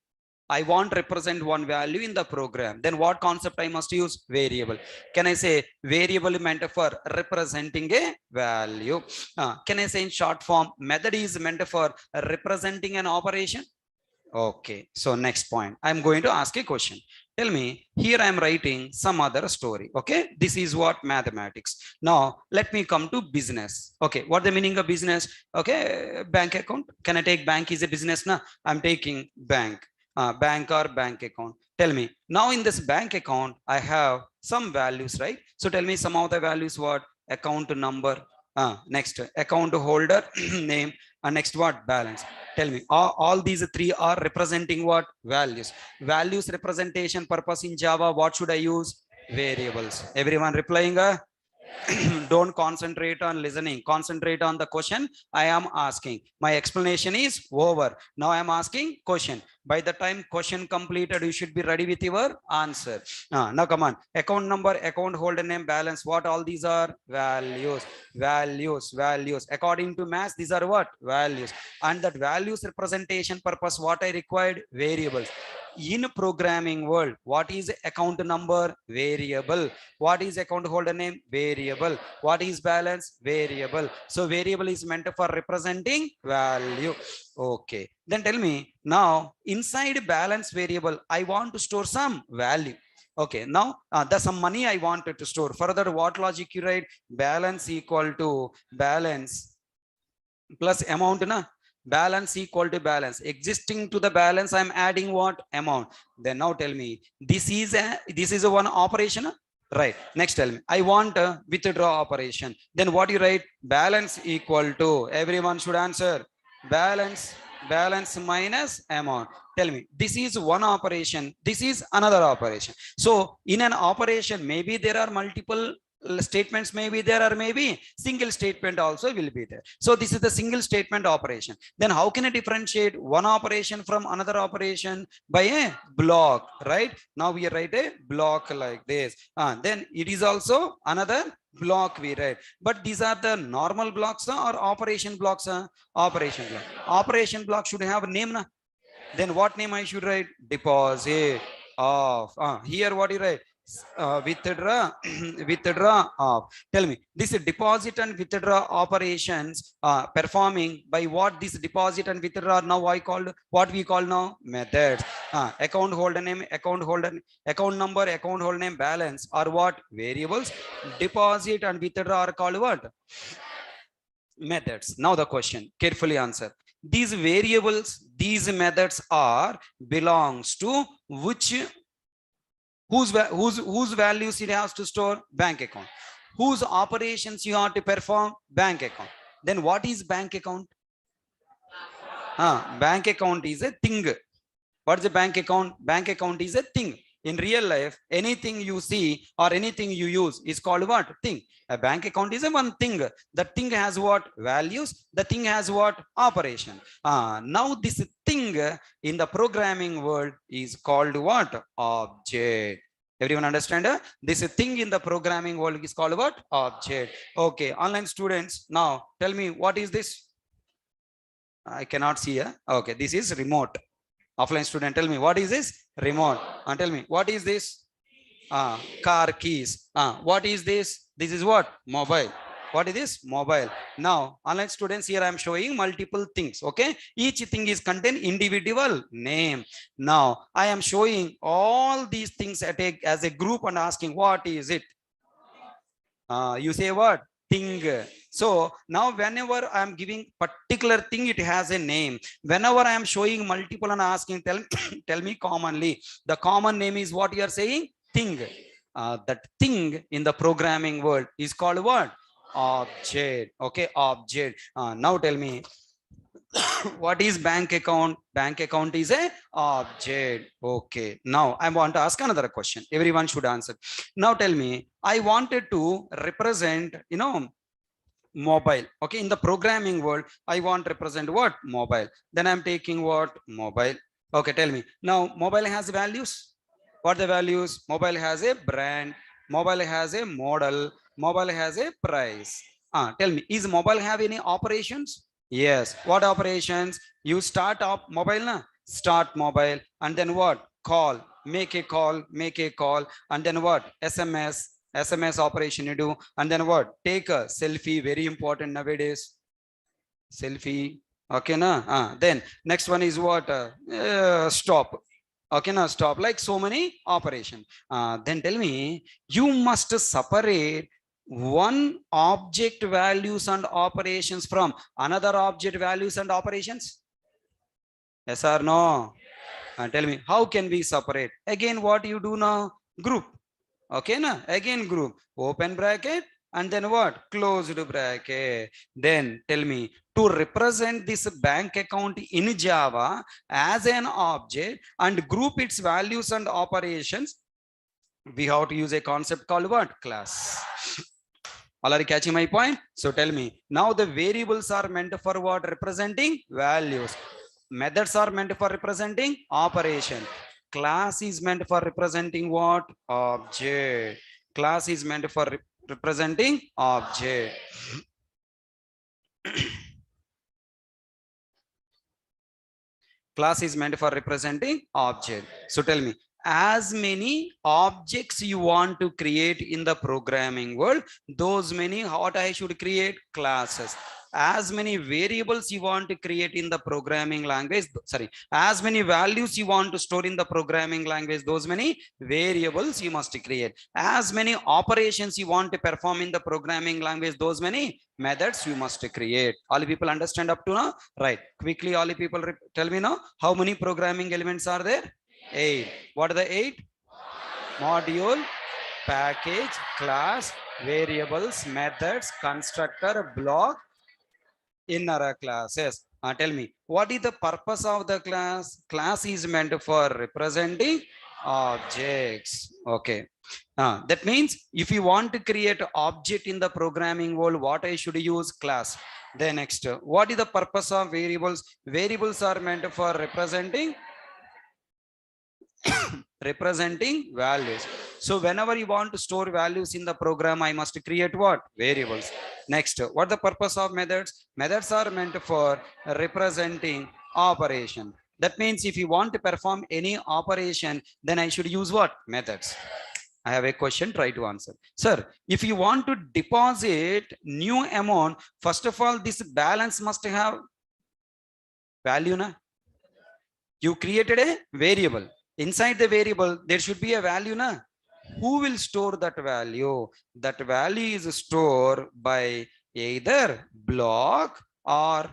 S1: I want to represent one value in the program. Then what concept I must use? Variable. Can I say variable meant for representing a value? Can I say in short form, method is meant for representing an operation? Okay, so next point, I'm going to ask a question. Tell me, here I'm writing some other story. Okay, this is what mathematics. Now, let me come to business. Okay, what the meaning of business? Okay, bank account. Can I take bank is a business? Now, I'm taking bank. Bank or bank account. Tell me, now in this bank account, I have some values, right? So tell me some of the values, what? Account number. Next, account holder name. Next, what? Balance. Tell me, all these three are representing what? Values. Values representation purpose in Java, what should I use? Variables. Everyone replying? Don't concentrate on listening, concentrate on the question I am asking. My explanation is over. Now I am asking question. By the time question completed, you should be ready with your answer. Now come on. Account number, account holder name, balance. What all these are? Values. Values. Values. According to maths, these are what? Values. And that values representation purpose, what I required? Variables. In programming world, what is account number? Variable. What is account holder name? Variable. What is balance? Variable. So variable is meant for representing value. Okay, then tell me, now inside balance variable, I want to store some value. Okay, now there's some money I wanted to store. Further, what logic you write? Balance equal to balance plus amount, na? Balance equal to balance. Existing to the balance, I'm adding what? Amount. Then now tell me, this is a one operation, right? Next, tell me, I want a withdraw operation. Then what you write? Balance equal to, everyone should answer, balance minus amount. Tell me, this is one operation, this is another operation. So in an operation, maybe there are multiple statements, maybe there are, maybe single statement also will be there. So this is the single statement operation. Then how can I differentiate one operation from another operation? By a block, right? Now we write a block like this. Then it is also another block we write. But these are the normal blocks or operation blocks? Operation block. Operation block should have a name. Then what name I should write? Deposit of. Here what you write? Withdraw withdraw of. Tell me, this deposit and withdraw operations performing by what? This deposit and withdraw now I called, what we call now? Methods. Account holder name, account number, account holder name, balance are what? Variables. Deposit and withdraw are called what? Methods. Now the question, carefully answer. These variables, these methods are belongs to which? Whose values it has to store? Bank account. Whose operations you have to perform? Bank account. Then what is bank account? Bank account is a thing. What is a bank account? Bank account is a thing. In real life, anything you see or anything you use is called what? Thing. A bank account is a one thing. The thing has what? Values. The thing has what? Operation. Now this thing in the programming world is called what? Object. Everyone understand? This thing in the programming world is called what? Object. Okay, online students, now tell me what is this? I cannot see. Okay, this is remote. Offline student, tell me what is this? Remote. And tell me what is this? Car keys. What is this? This is what? Mobile. What is this? Mobile. Now, online students, here I am showing multiple things. Okay, each thing is contain individual name. Now, I am showing all these things as a group and asking what is it? You say what? Thing. So now whenever I am giving particular thing, it has a name. Whenever I am showing multiple and asking, tell me commonly. The common name is what you are saying? Thing. That thing in the programming world is called what? Object. Okay, object. Now tell me, what is bank account? Bank account is a object. Okay, now I want to ask another question. Everyone should answer. Now tell me, I wanted to represent, mobile. Okay, in the programming world, I want to represent what? Mobile. Then I'm taking what? Mobile. Okay, tell me. Now, mobile has values. What are the values? Mobile has a brand. Mobile has a model. Mobile has a price. Tell me, is mobile have any operations? Yes. What operations? You start up mobile, na? Start mobile. And then what? Call. Make a call. Make a call. And then what? SMS operation you do. And then what? Take a selfie. Very important nowadays. Selfie. Okay, na? Then next one is what? Stop. Okay, now stop. Like so many operation. Then tell me, you must separate one object values and operations from another object values and operations. Yes or no? Tell me, how can we separate? Again, what you do now? Group. Okay, na? Again group. Open bracket and then what? Closed bracket. Then tell me, to represent this bank account in Java as an object and group its values and operations, we have to use a concept called what? Class. All are catching my point? So tell me, now the variables are meant for what? Representing values. Methods are meant for representing operation. Class is meant for representing what? Object. Class is meant for representing object. Class is meant for representing object. So tell me, as many objects you want to create in the programming world, those many what I should create? Classes. As many variables you want to create in the programming language, as many values you want to store in the programming language, those many variables you must create. As many operations you want to perform in the programming language, those many methods you must create. All people understand up to now? Right. Quickly, all people tell me now, how many programming elements are there? 8. What are the 8? Module, package, class, variables, methods, constructor, block, inner classes. Tell me, what is the purpose of the class? Class is meant for representing objects. Okay. That means if you want to create object in the programming world, what I should use? Class. Then next, what is the purpose of variables? Variables are meant for representing values. So whenever you want to store values in the program, I must create what? Variables. Next, what the purpose of methods? Methods are meant for representing operation. That means if you want to perform any operation, then I should use what? Methods. I have a question, try to answer. Sir, if you want to deposit new amount, first of all, this balance must have value, na? You created a variable. Inside the variable, there should be a value, na? Who will store that value? That value is stored by either block or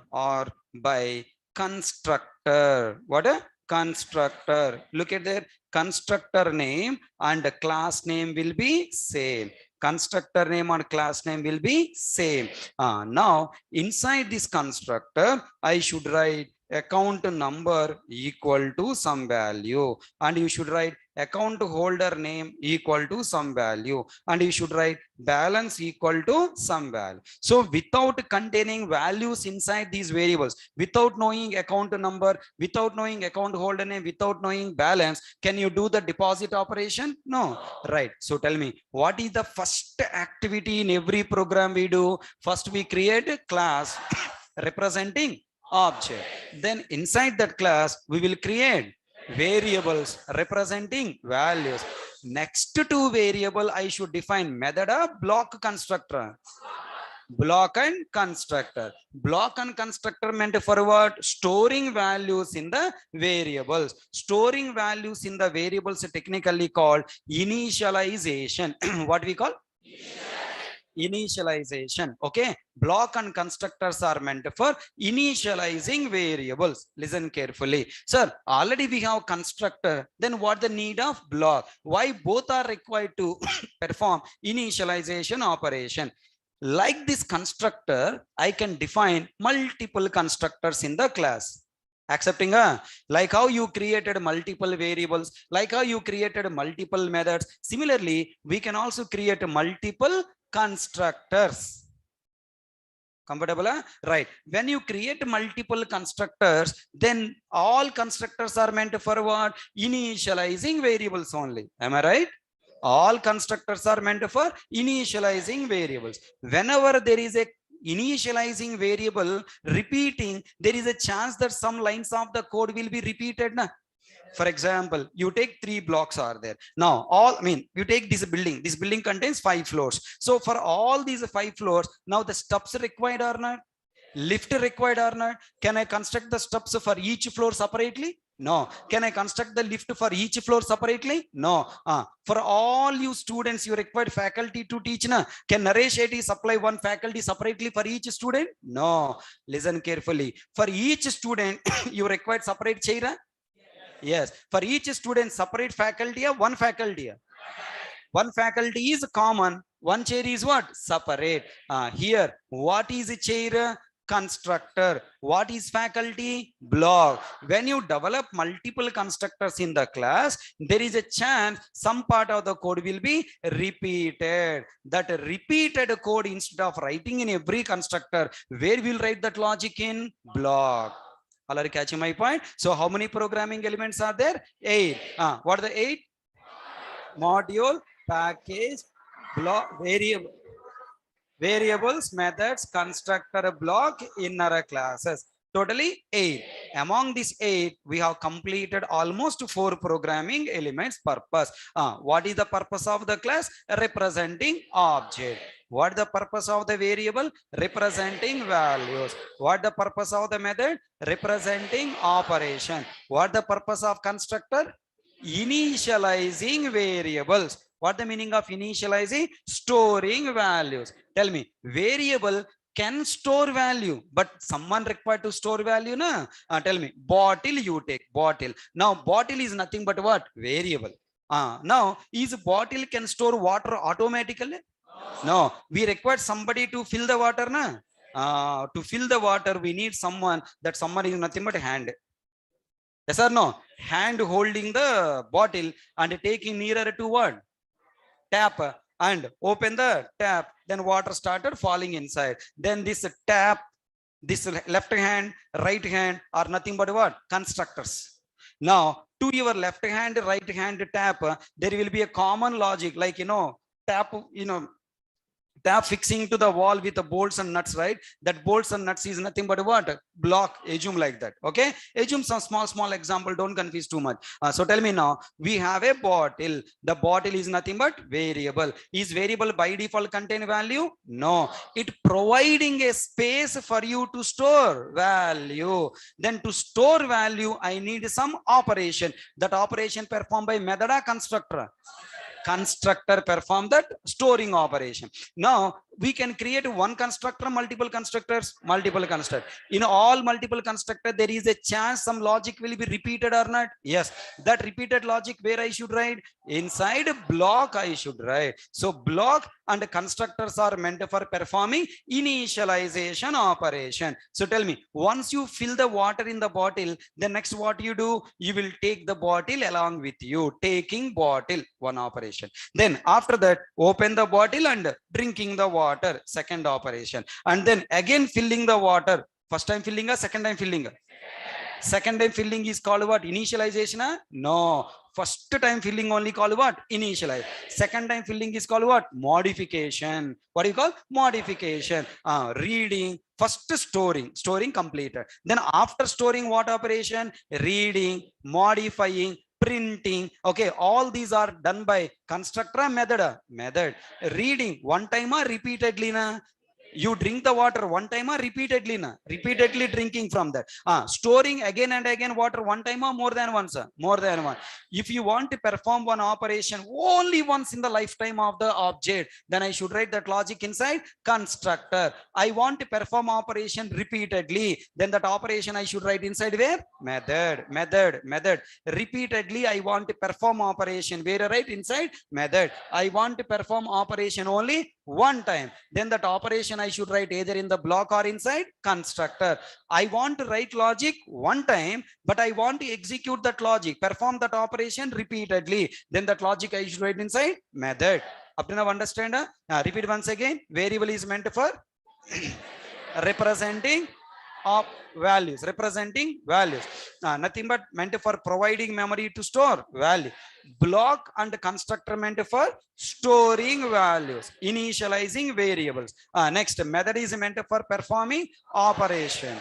S1: by constructor. What a constructor. Look at their constructor name and the class name will be same. Constructor name and class name will be same. Now, inside this constructor, I should write account number equal to some value, and you should write account holder name equal to some value, and you should write balance equal to some value. So without containing values inside these variables, without knowing account number, without knowing account holder name, without knowing balance, can you do the deposit operation? No, right? So tell me, what is the first activity in every program we do? First we create a class representing object, then inside that class we will create variables representing values. Next to variable I should define method of block constructor. Block and constructor. Block and constructor meant for what? Storing values in the variables. Storing values in the variables technically called initialization. What we call? Initialization. Okay, block and constructors are meant for initializing variables. Listen carefully, sir. Already we have constructor, then what the need of block? Why both are required to perform initialization operation? Like this constructor, I can define multiple constructors in the class. Accepting like how you created multiple variables, like how you created multiple methods, similarly we can also create multiple constructors. Comfortable? Right. When you create multiple constructors, then all constructors are meant for what? Initializing variables only. Am I right? All constructors are meant for initializing variables. Whenever there is a initializing variable repeating, there is a chance that some lines of the code will be repeated. Na? For example, you take 3 blocks are there. Now, you take this building contains 5 floors. So for all these 5 floors, now the steps required or not? Lift required or not? Can I construct the steps for each floor separately? No. Can I construct the lift for each floor separately? No. For all you students, you required faculty to teach. Na? Can Naresh AT supply one faculty separately for each student? No. Listen carefully. For each student, you required separate chair? Yes. For each student, separate faculty or one faculty? One faculty is common. One chair is what? Separate. Here, what is a chair? Constructor. What is faculty? Block. When you develop multiple constructors in the class, there is a chance some part of the code will be repeated. That repeated code, instead of writing in every constructor, where we'll write that logic? In block. All are catching my point? So how many programming elements are there? 8. What are the 8? Module, package, block, variables, methods, constructor, block, inner classes. Totally 8. Among these 8, we have completed almost 4 programming elements purpose. What is the purpose of the class? Representing object. What is the purpose of the variable? Representing values. What is the purpose of the method? Representing operation. What is the purpose of constructor? Initializing variables. What the meaning of initializing? Storing values. Tell me, variable can store value, but someone required to store value, na? Tell me, bottle you take, bottle. Now, bottle is nothing but what? Variable. Now, is bottle can store water automatically? No, we require somebody to fill the water, na? To fill the water, we need someone. That someone is nothing but hand. Yes or no? Hand holding the bottle and taking nearer to what? Tap, and open the tap, then water started falling inside. Then this tap, this left hand, right hand are nothing but what? Constructors. Now to your left hand, right hand tap, there will be a common logic, like tap, tap fixing to the wall with the bolts and nuts, right? That bolts and nuts is nothing but what? Block. Assume like that. Okay, assume some small example, don't confuse too much. So tell me now, we have a bottle. The bottle is nothing but variable. Is variable by default contain value? No, it providing a space for you to store value. Then to store value, I need some operation. That operation performed by method or constructor? Constructor perform that storing operation. Now we can create one constructor, multiple constructors, multiple constructor. In all multiple constructor, there is a chance some logic will be repeated or not. Yes, that repeated logic where I should write inside block I should write. So block and constructors are meant for performing initialization operation. So tell me, once you fill the water in the bottle, then next what you do, you will take the bottle along with you, taking bottle, one operation. Then after that, open the bottle and drinking the water, second operation. And then again filling the water, first time filling a, second time filling a. Second time filling is called what? Initialization? No. First time filling only called what? Initialize. Second time filling is called what? Modification. What do you call? Modification. Reading. First storing. Storing completed. Then after storing, what operation? Reading, modifying, printing. Okay, all these are done by constructor method. Method. Reading one time or repeatedly na? You drink the water one time or repeatedly na? Repeatedly drinking from that. Storing again and again water one time or more than once? More than one. If you want to perform one operation only once in the lifetime of the object, then I should write that logic inside constructor. I want to perform operation repeatedly, then that operation I should write inside where? Method, method, method. Repeatedly I want to perform operation, where I write inside? Method. I want to perform operation only one time, then that operation I should write either in the block or inside constructor. I want to write logic one time, but I want to execute that logic, perform that operation repeatedly, then that logic I should write inside method. Up to now understand? Repeat once again. Variable is meant for representing of values, representing values. Nothing but meant for providing memory to store value. Block and constructor meant for storing values, initializing variables. Next, method is meant for performing operation.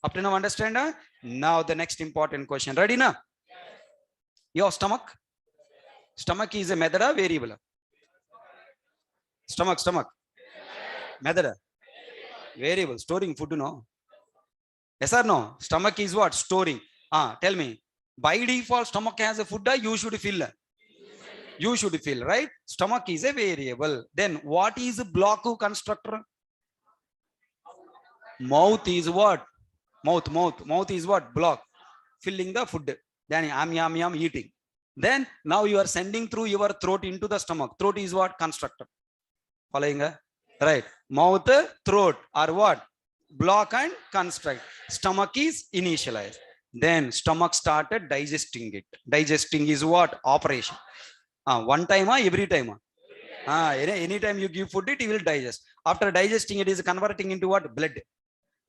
S1: Up to now understand? Now the next important question. Ready now? Your stomach. Stomach is a method or variable? Stomach. Method. Variable. Storing food, no? Yes or no? Stomach is what? Storing. Tell me. By default, stomach has a food, you should fill. You should fill, right? Stomach is a variable. Then what is block constructor? Mouth is what? Mouth is what? Block. Filling the food. Then yum eating. Then now you are sending through your throat into the stomach. Throat is what? Constructor. Following? Right. Mouth, throat are what? Block and construct. Stomach is initialized. Then stomach started digesting it. Digesting is what? Operation. One time or every time? Anytime you give food, it will digest. After digesting, it is converting into what? Blood.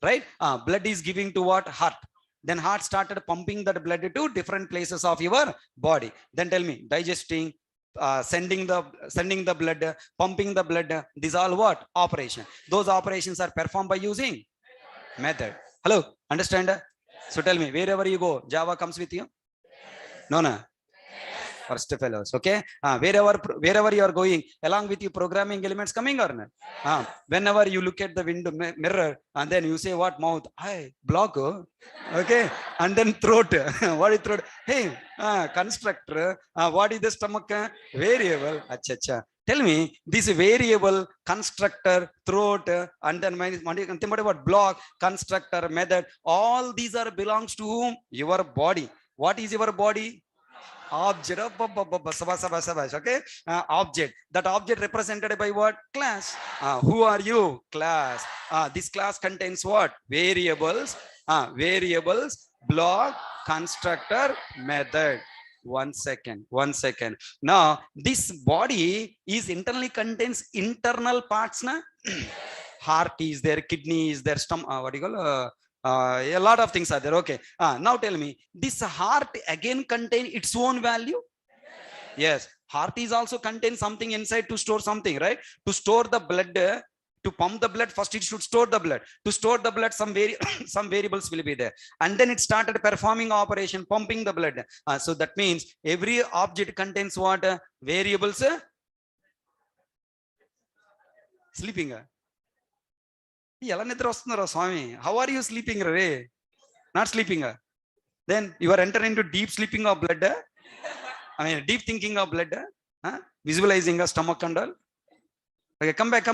S1: Right? Blood is giving to what? Heart. Then heart started pumping that blood to different places of your body. Then tell me, digesting, sending the blood, pumping the blood, these all what? Operation. Those operations are performed by using method. Hello, understand? So tell me, wherever you go, Java comes with you? No. First fellows, okay? Wherever you are going, along with you, programming elements coming or not? Whenever you look at the window mirror, and then you say what? Mouth, block, okay? And then throat, what is throat? Hey, constructor, what is the stomach? Variable. Acha. Tell me, this variable, constructor, throat, and then what? Block, constructor, method, all these are belongs to whom? Your body. What is your body? Object. Okay. Object. That object represented by what? Class. Who are you? Class. This class contains what? Variables. Variables, block, constructor, method. One second. Now this body is internally contains internal parts. Heart is there, kidney is there, stomach, what do you call? A lot of things are there. Okay. Now tell me, this heart again contain its own value? Yes. Heart is also contain something inside to store something, right? To store the blood, to pump the blood, first it should store the blood. To store the blood, some variables will be there. And then it started performing operation, pumping the blood. So that means every object contains what? Variables. Sleeping. How are you sleeping, Ray? Not sleeping. Then you are entering into deep sleeping of blood. Deep thinking of blood. Visualizing a stomach and all. Okay, come back. Come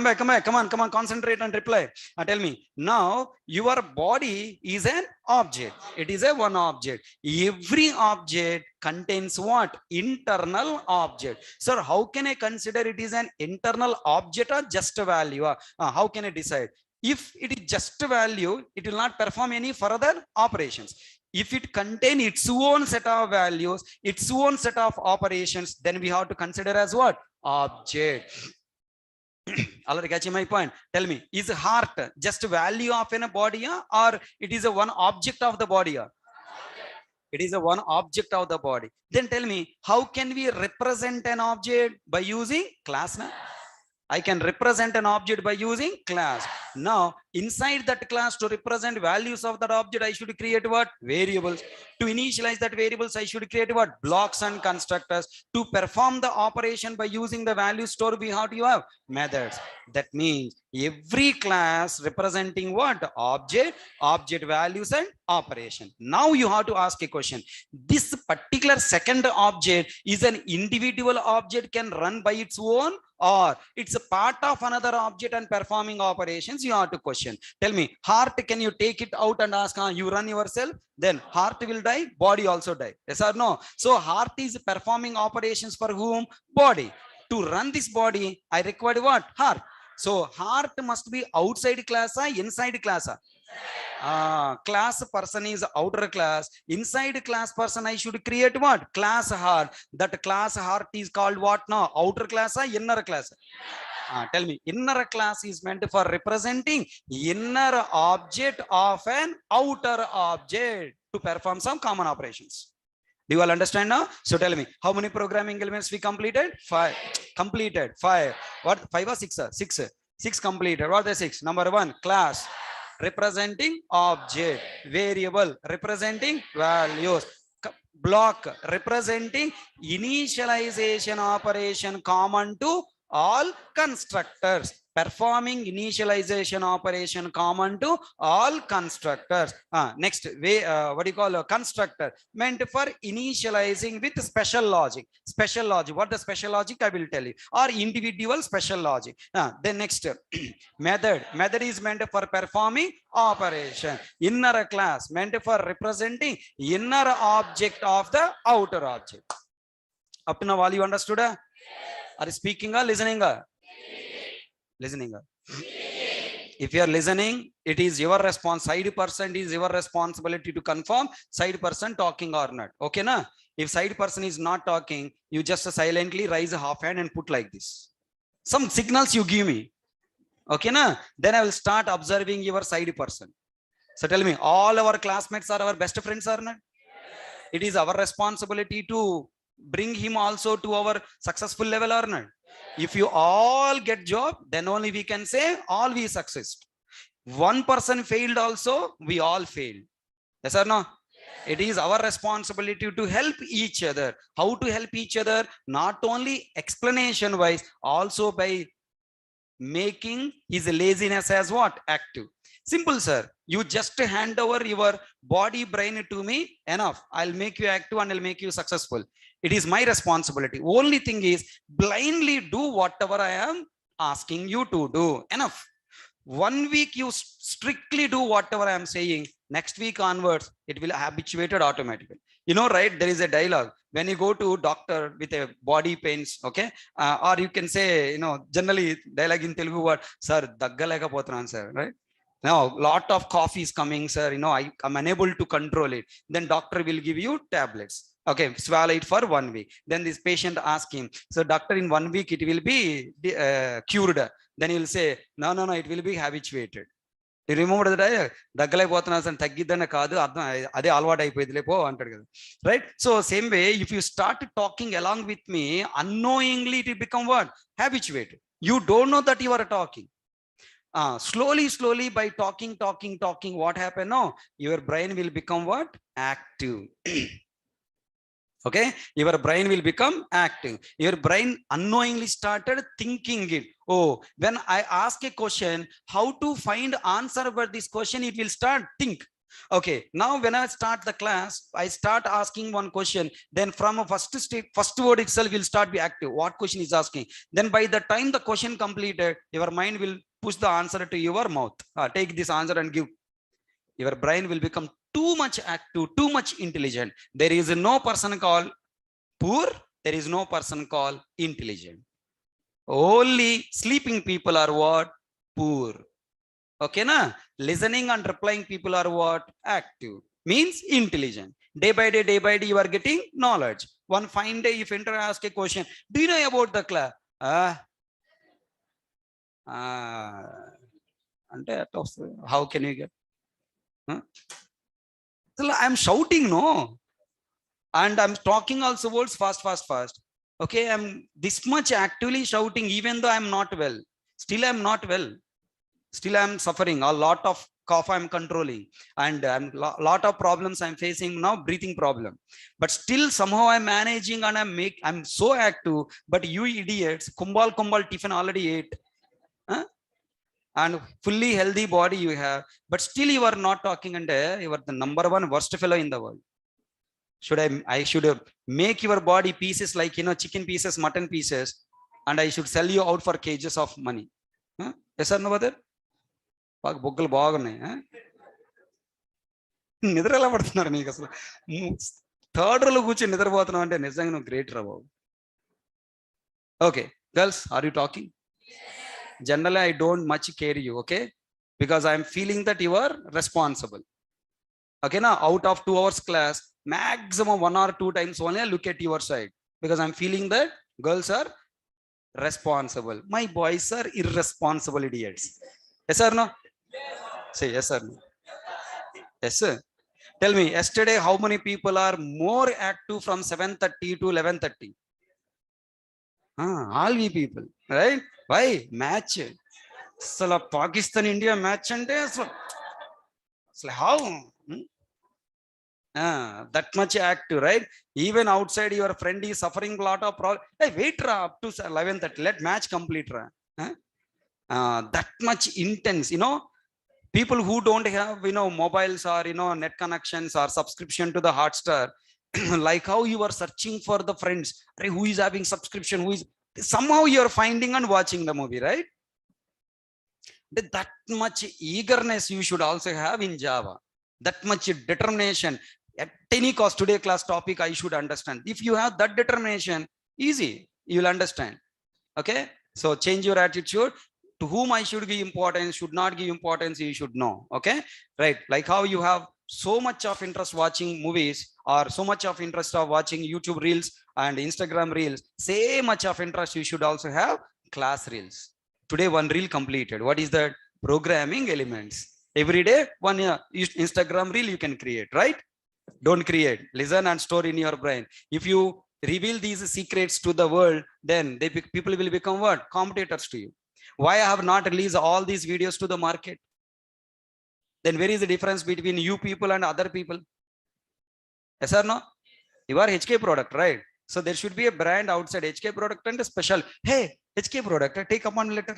S1: on, concentrate and reply. Tell me, now your body is an object. It is a one object. Every object contains what? Internal object. Sir, how can I consider it is an internal object or just a value? How can I decide? If it is just a value, it will not perform any further operations. If it contain its own set of values, its own set of operations, then we have to consider as what? Object. Already catching my point. Tell me, is heart just value of in a body or it is a one object of the body? It is a one object of the body. Then tell me, how can we represent an object? By using class. Na? I can represent an object by using class. Now, inside that class, to represent values of that object, I should create what? Variables. To initialize that variables, I should create what? Blocks and constructors. To perform the operation by using the value store, we have to have methods. That means every class representing what? Object, object values and operation. Now you have to ask a question. This particular second object is an individual object, can run by its own, or it's a part of another object and performing operations? You have to question. Tell me, heart, can you take it out and ask, you run yourself? Then heart will die, body also die. Yes or no? So heart is performing operations for whom? Body. To run this body, I require what? Heart. So heart must be outside class or inside class? Class person is outer class. Inside class person, I should create what? Class heart. That class heart is called what now? Outer class or inner class? Tell me, inner class is meant for representing inner object of an outer object to perform some common operations. Do you all understand now? So tell me, how many programming elements we completed? 5. Completed. 5. What? 5 or 6? 6. 6 completed. What are the 6? Number 1, class representing object, variable representing values, block representing initialization operation common to all constructors, performing initialization operation common to all constructors. Next, what do you call a constructor? Meant for initializing with special logic. Special logic. What the special logic? I will tell you. Or individual special logic. Then next, method. Method is meant for performing operation. Inner class meant for representing inner object of the outer object. Up to now, all you understood? Are you speaking or listening? Listening. If you are listening, it is your response. Side person is your responsibility to confirm side person talking or not. Okay, na? If side person is not talking, you just silently raise a half hand and put like this. Some signals you give me. Okay, na? Then I will start observing your side person. So tell me, all our classmates are our best friends or not? It is our responsibility to bring him also to our successful level or not? If you all get job, then only we can say all we success. One person failed also, we all failed. Yes or no? It is our responsibility to help each other. How to help each other? Not only explanation wise, also by making his laziness as what? Active. Simple, sir. You just hand over your body, brain to me, enough. I'll make you active and I'll make you successful. It is my responsibility. Only thing is, blindly do whatever I am asking you to do. Enough. 1 week you strictly do whatever I am saying. Next week onwards, it will habituated automatically. You know, right? There is a dialogue. When you go to doctor with a body pains, okay? Or you can say, you know, generally dialogue in Telugu word, sir, daggaleka potran, sir, right? Now, lot of coffee is coming, sir. You know, I'm unable to control it. Then doctor will give you tablets. Okay, swallow it for 1 week. Then this patient asks him, so doctor, in 1 week it will be cured. Then he will say, no, it will be habituated. You remember that? Right? So same way, if you start talking along with me, unknowingly it will become what? Habituated. You don't know that you are talking. Slowly by talking, what happened? No, your brain will become what? Active. Okay, your brain will become active. Your brain unknowingly started thinking it. Oh, when I ask a question, how to find answer for this question, it will start think. Okay, now when I start the class, I start asking one question. Then from a first word itself will start be active. What question is asking? Then by the time the question completed, your mind will push the answer to your mouth. Take this answer and give. Your brain will become too much active, too much intelligent. There is no person called poor. There is no person called intelligent. Only sleeping people are what? Poor. Okay, na? Listening and replying people are what? Active. Means intelligent. Day by day, you are getting knowledge. One fine day, if enter ask a question, do you know about the class? How can you get? Huh? So I'm shouting, no? And I'm talking also words fast. Okay, I'm this much actively shouting, even though I'm not well. Still, I'm not well. Still I'm suffering a lot of cough I'm controlling, and lot of problems I'm facing now, breathing problem, but still somehow I'm managing, and I'm so active. But you idiots, kumbal tiffin already ate, huh? And fully healthy body you have, but still you are not talking, and you are the number one worst fellow in the world. I should make your body pieces like, chicken pieces, mutton pieces, and I should sell you out for cages of money, huh? Yes or no, brother? బొగ్గలు బాగున్నాయి. నిద్ర ఎలా పడుతున్నారు నీకు అసలు? Third రోలో కూర్చొని నిద్రపోతున్నావు అంటే నిజంగా నువ్వు గ్రేట్ రా బాబు. Okay girls, are you talking? Generally I don't much care you, okay, because I am feeling that you are responsible. Okay, now out of 2 hours class, maximum 1 or 2 times only I look at your side, because I'm feeling that girls are responsible. My boys are irresponsible idiots. Yes or no? Say yes or no? Yes, sir. Tell me, yesterday how many people are more active from 7:30 to 11:30? All we people, right? Why? Match. So Pakistan India match and so how? That much active, right? Even outside your friend is suffering a lot of problem. Hey, wait up to 11:30. Let match complete. That much intense, people who don't have, mobiles or, net connections or subscription to the Hotstar, like how you are searching for the friends, who is having subscription, somehow you are finding and watching the movie, right? That much eagerness you should also have in Java. That much determination. At any cost, today class topic I should understand. If you have that determination, easy, you'll understand. Okay, so change your attitude. To whom I should give importance, should not give importance, you should know. Okay, right? Like how you have so much of interest watching movies, or so much of interest of watching YouTube reels and Instagram reels, same much of interest you should also have class reels. Today one reel completed. What is that? Programming elements. Every day one Instagram reel you can create, right? Don't create, listen and store in your brain. If you reveal these secrets to the world, then people will become what? Competitors to you. Why I have not released all these videos to the market? Then where is the difference between you people and other people? Yes or no? You are HK product, right? So there should be a brand outside HK product and a special, hey, HK product, take upon letter.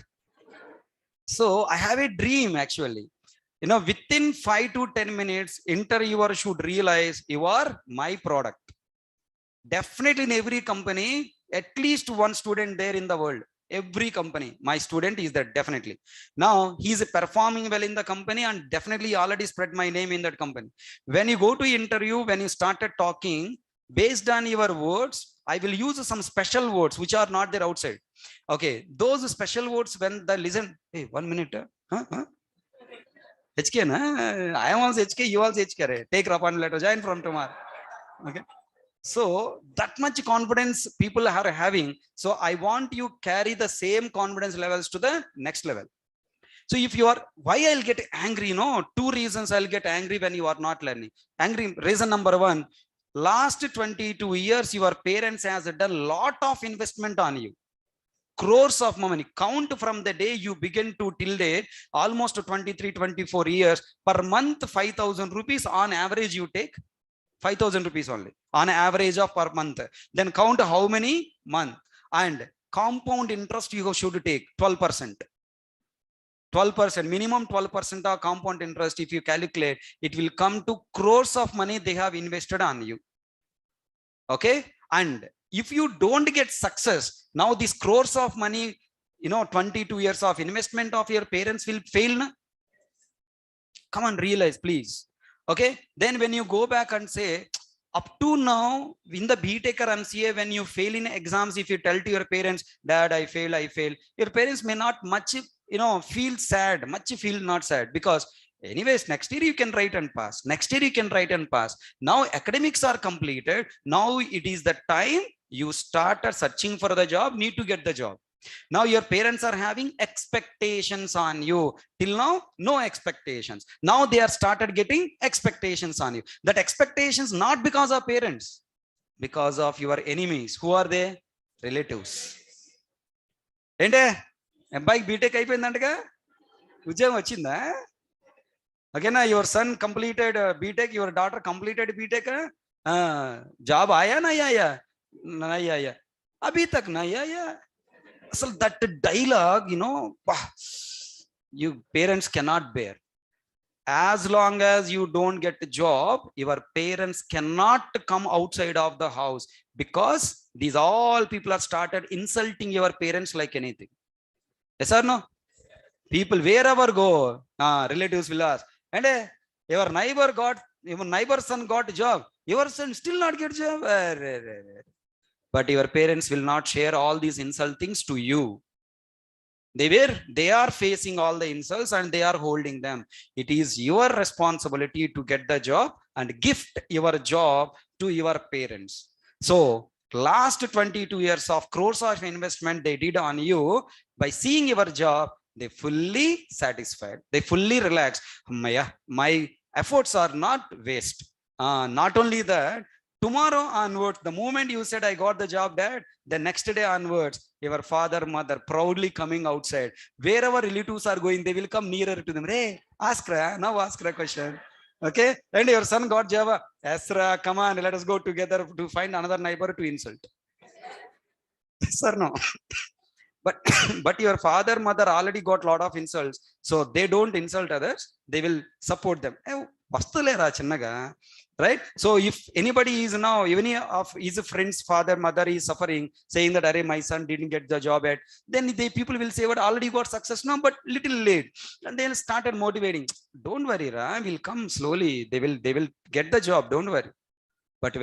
S1: So I have a dream actually. Within 5 to 10 minutes, interviewer should realize you are my product. Definitely in every company, at least one student there in the world. Every company, my student is there, definitely. Now he's performing well in the company, and definitely already spread my name in that company. When you go to interview, when you started talking, based on your words, I will use some special words which are not there outside. Okay, those special words, when they listen, hey, 1 minute, HK, na? I am also HK, you also HK, right? Take upon letter, join from tomorrow. Okay. So that much confidence people are having. So I want you carry the same confidence levels to the next level. So if you are, why I'll get angry? 2 reasons I'll get angry when you are not learning. Angry reason number 1, last 22 years your parents has done lot of investment on you. Crores of money. Count from the day you begin to till date, almost 23-24 years. Per month 5,000 rupees on average you take. 5,000 rupees only on average of per month. Then count how many month, and compound interest you should take 12%. 12%, minimum 12% of compound interest. If you calculate, it will come to crores of money they have invested on you. Okay. And if you don't get success, now these crores of money, 22 years of investment of your parents will fail. Na? Come on, realize, please. Okay. Then when you go back and say, up to now, in the BTech or MCA, when you fail in exams, if you tell to your parents, Dad, I fail, your parents may not much, feel sad, much feel not sad, because anyways, next year you can write and pass. Next year you can write and pass. Now academics are completed. Now it is the time you start searching for the job, need to get the job. Now your parents are having expectations on you. Till now, no expectations. Now they are started getting expectations on you. That expectations not because of parents, because of your enemies. Who are they? Relatives. ఏంటే అబ్బాయికి BTech అయిపోయిందంటగా ఉద్యోగం వచ్చిందా? ఓకేనా? Your son completed BTech, your daughter completed BTech. Job ఆయా नहीं आया? नहीं आया अभी तक नहीं आया. So that dialogue, you parents cannot bear. As long as you don't get a job, your parents cannot come outside of the house, because these all people are started insulting your parents like anything. Yes or no? People wherever go, relatives will ask, and your neighbor's son got a job, your son still not get job. But your parents will not share all these insult things to you. They are facing all the insults and they are holding them. It is your responsibility to get the job and gift your job to your parents. So last 22 years of crores of investment they did on you, by seeing your job, they fully satisfied. They fully relaxed. My efforts are not waste. Not only that, tomorrow onwards, the moment you said, I got the job, Dad, the next day onwards, your father, mother proudly coming outside. Wherever relatives are going, they will come nearer to them. Hey, now ask a question. Okay. And your son got job. Asra, come on, let us go together to find another neighbor to insult. Sir, no. But your father, mother already got a lot of insults. So they don't insult others. They will support them. Right? So if anybody is now, even of his friend's father, mother is suffering, saying that, my son didn't get the job yet, then people will say, what, already got success now, but little late. And they'll started motivating. Don't worry, we'll come slowly. They will get the job. Don't worry. But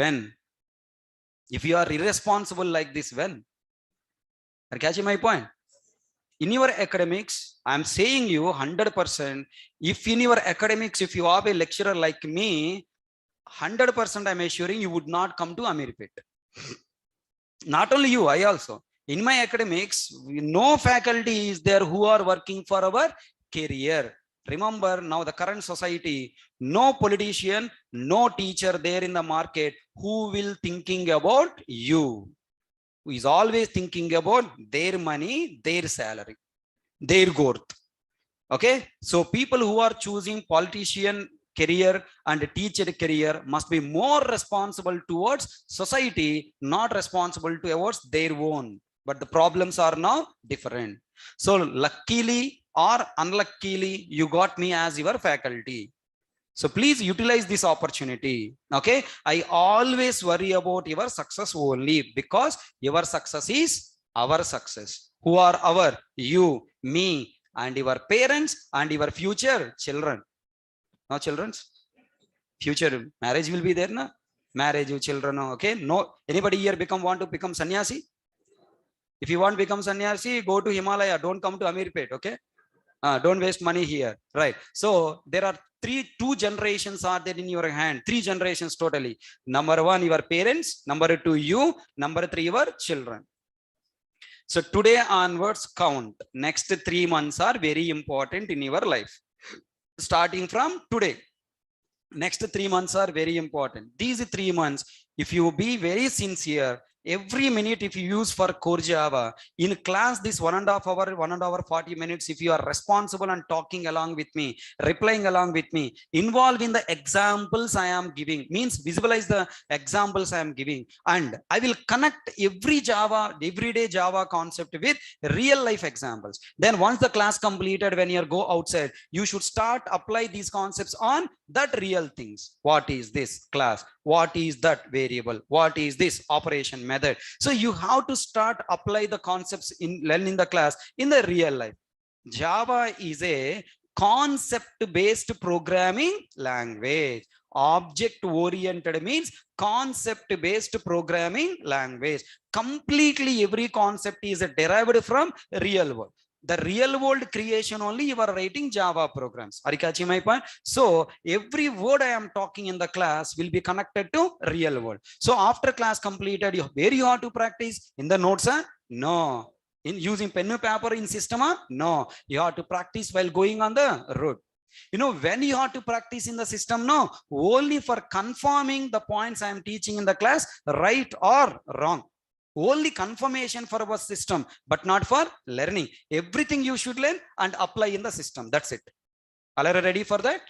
S1: if you are irresponsible like this, are catching my point? In your academics, I'm saying you 100%, if in your academics, if you are a lecturer like me, 100% I'm assuring you would not come to Ameerpet. Not only you, I also. In my academics, no faculty is there who are working for our career. Remember, now the current society, no politician, no teacher there in the market who will thinking about you. Who is always thinking about their money, their salary, their growth. Okay? So people who are choosing politician career and teacher career must be more responsible towards society, not responsible towards their own. But the problems are now different. So luckily or unluckily, you got me as your faculty. So please utilize this opportunity. Okay. I always worry about your success only, because your success is our success. Who are our? You, me, and your parents and your future children. No children's future marriage will be there, na? Marriage, children. Okay. No, anybody here want to become sannyasi? If you want to become sannyasi, go to Himalaya. Don't come to Ameerpet. Okay. Don't waste money here. Right. So there are two generations are there in your hand. 3 generations totally. Number 1, your parents. Number 2, you. Number 3, your children. So today onwards count. Next 3 months are very important in your life. Starting from today, next 3 months are very important. These 3 months, if you be very sincere, every minute if you use for core Java in class, this 1.5 hour 40 minutes, if you are responsible and talking along with me, replying along with me, involved in the examples I am giving, means visualize the examples I am giving, and I will connect everyday Java concept with real life examples. Then once the class completed, when you go outside, you should start apply these concepts on that real things. What is this class? What is that variable? What is this operation method? So you have to start apply the concepts in learning the class in the real life. Java is a concept based programming language. Object oriented means concept based programming language. Completely every concept is derived from real world. The real world creation only you are writing Java programs. Are you catching my point? So every word I am talking in the class will be connected to real world. So after class completed, where you have to practice in the notes? No. In using pen and paper in system? No. You have to practice while going on the road. You know, when you have to practice in the system? No, only for confirming the points I am teaching in the class, right or wrong. Only confirmation for our system, but not for learning. Everything you should learn and apply in the system. That's it. Are you ready for that?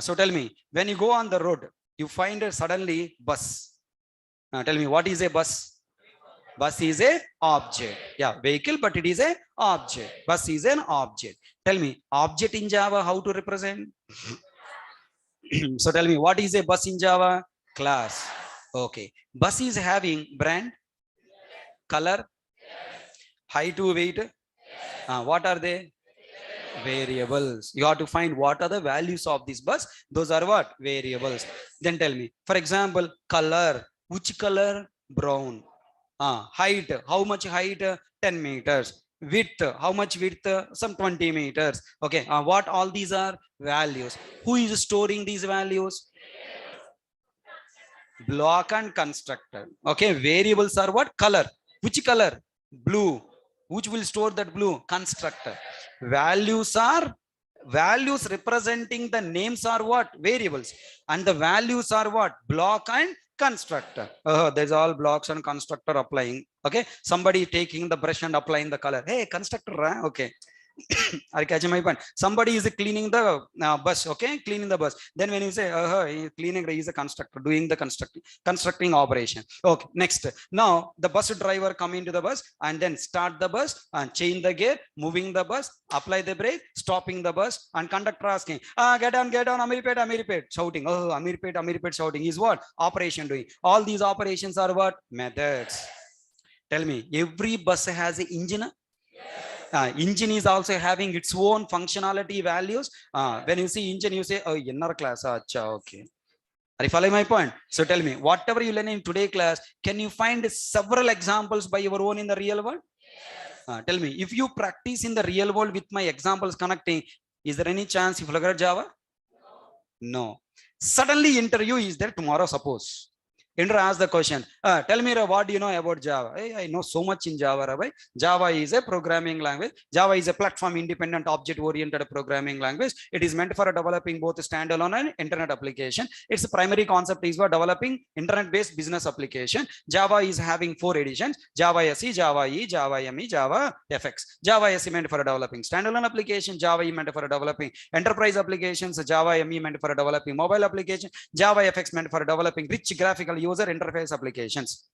S1: So tell me, when you go on the road, you find suddenly bus. Tell me, what is a bus? Bus is a object. Yeah, vehicle, but it is a object. Bus is an object. Tell me, object in Java, how to represent? So tell me, what is a bus in Java? Class. Okay. Bus is having brand, color, height to weight. What are they? Variables. You have to find what are the values of this bus. Those are what? Variables. Then tell me, for example, color. Which color? Brown. Height. How much height? 10 meters. Width. How much width? Some 20 meters. Okay. What all these are? Values. Who is storing these values? Block and constructor. Okay. Variables are what? Color. Which color? Blue. Which will store that blue? Constructor. Values are values representing the names are what? Variables. And the values are what? Block and constructor. There's all blocks and constructor applying. Okay. Somebody taking the brush and applying the color. Hey, constructor. Okay. Are you catching my point? Somebody is cleaning the bus. Okay, cleaning the bus. Then when you say cleaning, he is a constructor doing the constructing operation. Okay, next. Now the bus driver come into the bus and then start the bus and change the gear, moving the bus, apply the brake, stopping the bus, and conductor asking, get on, Amirpet, shouting. Amirpet shouting is what? Operation doing. All these operations are what? Methods. Tell me, every bus has an engine. Engine is also having its own functionality values. When you see engine, you say, oh, inner class. Acha, okay. Are you following my point? So tell me, whatever you learn in today class, can you find several examples by your own in the real world? Tell me, if you practice in the real world with my examples connecting, is there any chance you will get Java? No. Suddenly interview is there tomorrow, suppose. Indra asked the question, tell me, what do you know about Java? Hey, I know so much in Java. Right? Java is a programming language. Java is a platform independent object oriented programming language. It is meant for developing both standalone and internet application. Its primary concept is for developing internet based business application. Java is having 4 editions: Java SE, Java E, Java ME, Java FX. Java SE meant for developing standalone application. Java E meant for developing enterprise applications. Java ME meant for developing mobile application. Java FX meant for developing rich graphical user interface applications.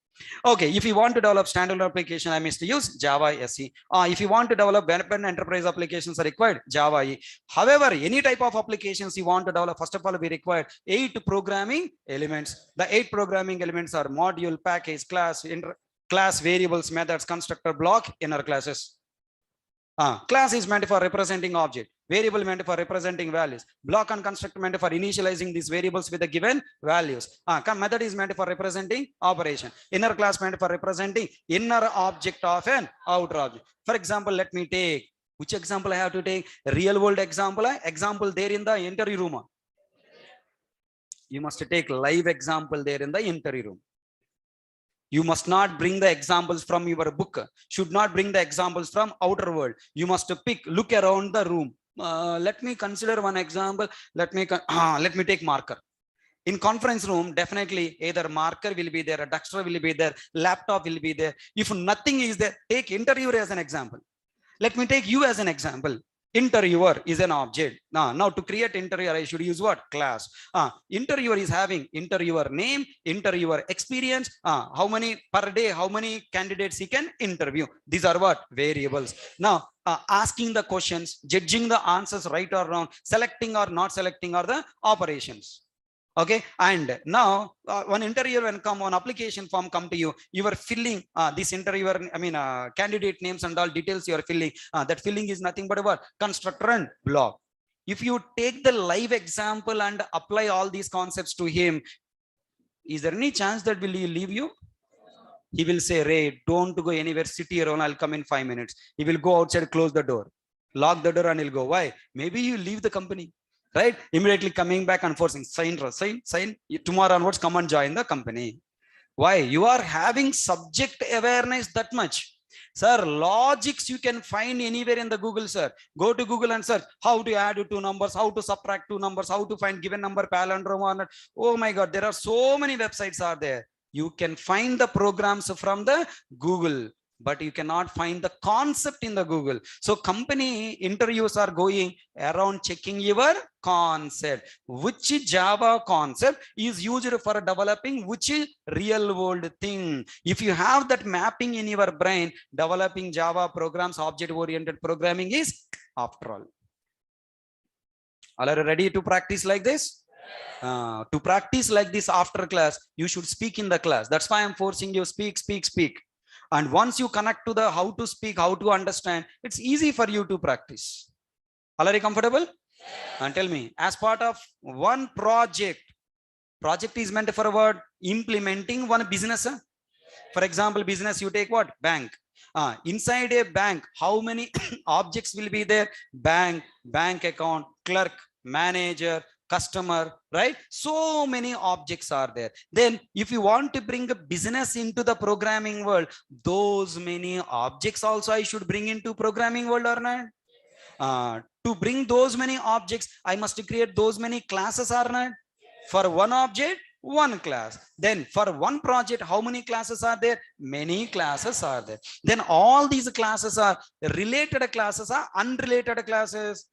S1: Okay, if you want to develop standalone application, I must use Java SE. If you want to develop web and enterprise applications are required, Java E. However, any type of applications you want to develop, first of all, we require 8 programming elements. The 8 programming elements are module, package, class, variables, methods, constructor, block, inner classes. Class is meant for representing object. Variable meant for representing values. Block and constructor meant for initializing these variables with the given values. Method is meant for representing operation. Inner class meant for representing inner object of an outer object. For example, let me take, which example I have to take? Real world example. Example there in the interview room. You must take live example there in the interview room. You must not bring the examples from your book. Should not bring the examples from outer world. You must look around the room. Let me consider one example. Let me take marker. In conference room, definitely either marker will be there, a duster will be there, laptop will be there. If nothing is there, take interviewer as an example. Let me take you as an example. Interviewer is an object. Now to create interviewer, I should use what? Class. Interviewer is having interviewer name, interviewer experience, how many per day, how many candidates he can interview. These are what? Variables. Now, asking the questions, judging the answers right or wrong, selecting or not selecting are the operations. Okay, and now one interviewer when come on application form come to you, you are filling this interviewer, candidate names and all details you are filling. That filling is nothing but what? Constructor and block. If you take the live example and apply all these concepts to him, is there any chance that will he leave you? He will say, Ray, don't go anywhere, sit here on, I'll come in 5 minutes. He will go outside, close the door, lock the door, and he'll go. Why? Maybe you leave the company, right? Immediately coming back and forcing, sign. Tomorrow onwards, come and join the company. Why? You are having subject awareness that much. Sir, logics you can find anywhere in the Google, sir. Go to Google and search how to add two numbers, how to subtract two numbers, how to find given number palindrome. Oh my God, there are so many websites are there. You can find the programs from the Google, but you cannot find the concept in the Google. So company interviews are going around checking your concept. Which Java concept is used for developing which real world thing? If you have that mapping in your brain, developing Java programs, object oriented programming is after all. Are you ready to practice like this? To practice like this after class, you should speak in the class. That's why I'm forcing you speak. And once you connect to the how to speak, how to understand, it's easy for you to practice. Are you comfortable? And tell me, as part of one project is meant for what? Implementing one business. For example, business, you take what? Bank. Inside a bank, how many objects will be there? Bank account, clerk, manager, customer, right? So many objects are there. Then if you want to bring a business into the programming world, those many objects also I should bring into programming world or not? To bring those many objects, I must create those many classes or not? For one object, one class. Then for one project, how many classes are there? Many classes are there. Then all these classes are related classes or unrelated classes?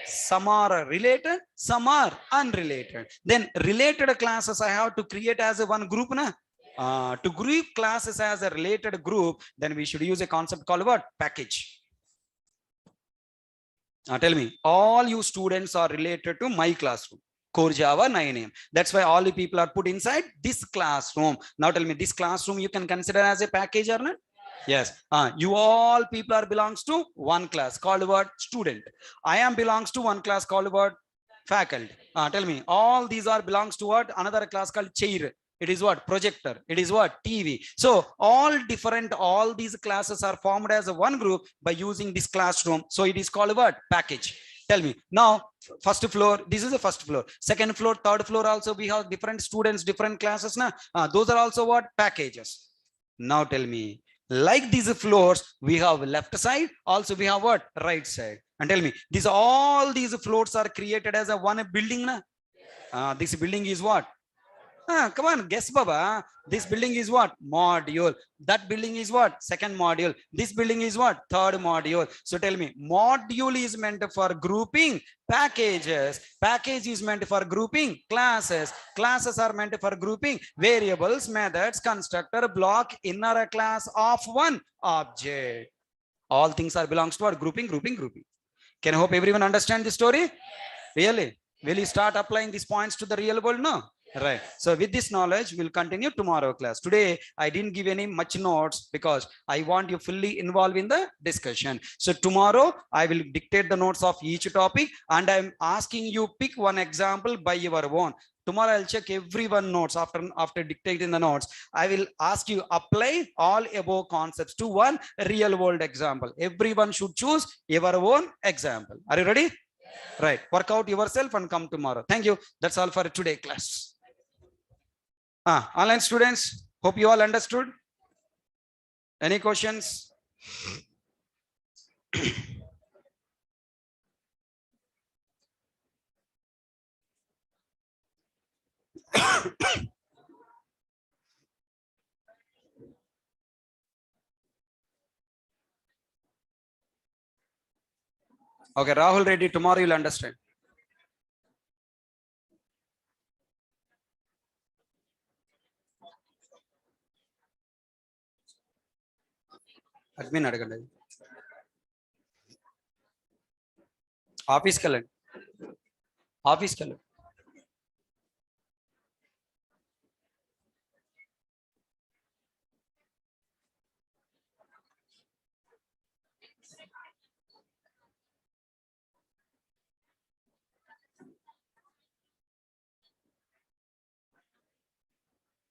S1: Some are related, some are unrelated. Then related classes I have to create as a one group. To group classes as a related group, then we should use a concept called what? Package. Tell me, all you students are related to my classroom, Core Java 9am. That's why all the people are put inside this classroom. Now tell me, this classroom you can consider as a package or not? Yes. You all people are belongs to one class called what? Student. I am belongs to one class called what? Faculty. Tell me, all these are belongs to what? Another class called chair. It is what? Projector. It is what? TV. So all these classes are formed as a one group by using this classroom. So it is called what? Package. Tell me now, first floor, this is the first floor, second floor, third floor also we have different students, different classes. Those are also what? Packages. Now tell me, like these floors, we have left side, also we have what? Right side. And tell me, all these floors are created as a one building. This building is what? Come on, guess, Baba. This building is what? Module. That building is what? Second module. This building is what? Third module. So tell me, module is meant for grouping packages. Package is meant for grouping classes. Classes are meant for grouping variables, methods, constructor, block, inner class of one object. All things are belongs to what? Grouping. Can I hope everyone understand the story? Really? Will you start applying these points to the real world now? Right. So with this knowledge, we'll continue tomorrow class. Today, I didn't give any much notes because I want you fully involved in the discussion. So tomorrow, I will dictate the notes of each topic and I'm asking you pick one example by your own. Tomorrow, I'll check everyone notes after dictating the notes. I will ask you apply all above concepts to one real world example. Everyone should choose your own example. Are you ready? Right. Work out yourself and come tomorrow. Thank you. That's all for today class. Online students, hope you all understood. Any questions? Okay, Rahul Reddy, tomorrow you'll understand. Admin అడగండి. ఆఫీస్కి వెళ్ళండి. ఆఫీస్కి వెళ్ళండి.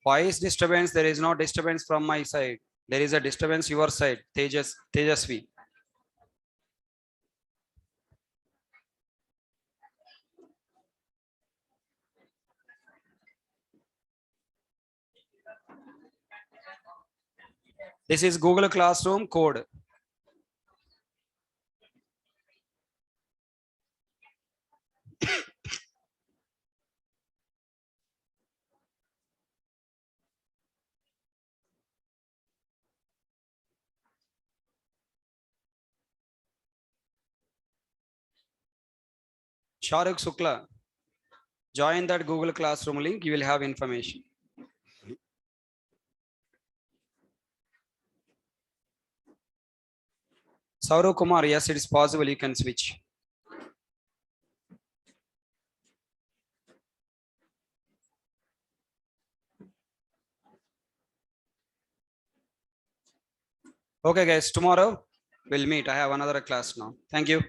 S1: Voice disturbance, there is no disturbance from my side. There is a disturbance your side. Tejasvi. This is Google Classroom code. Sharuk Sukla, join that Google Classroom link. You will have information. Saurav Kumar, yes, it is possible. You can switch. Okay, guys, tomorrow we'll meet. I have another class now. Thank you.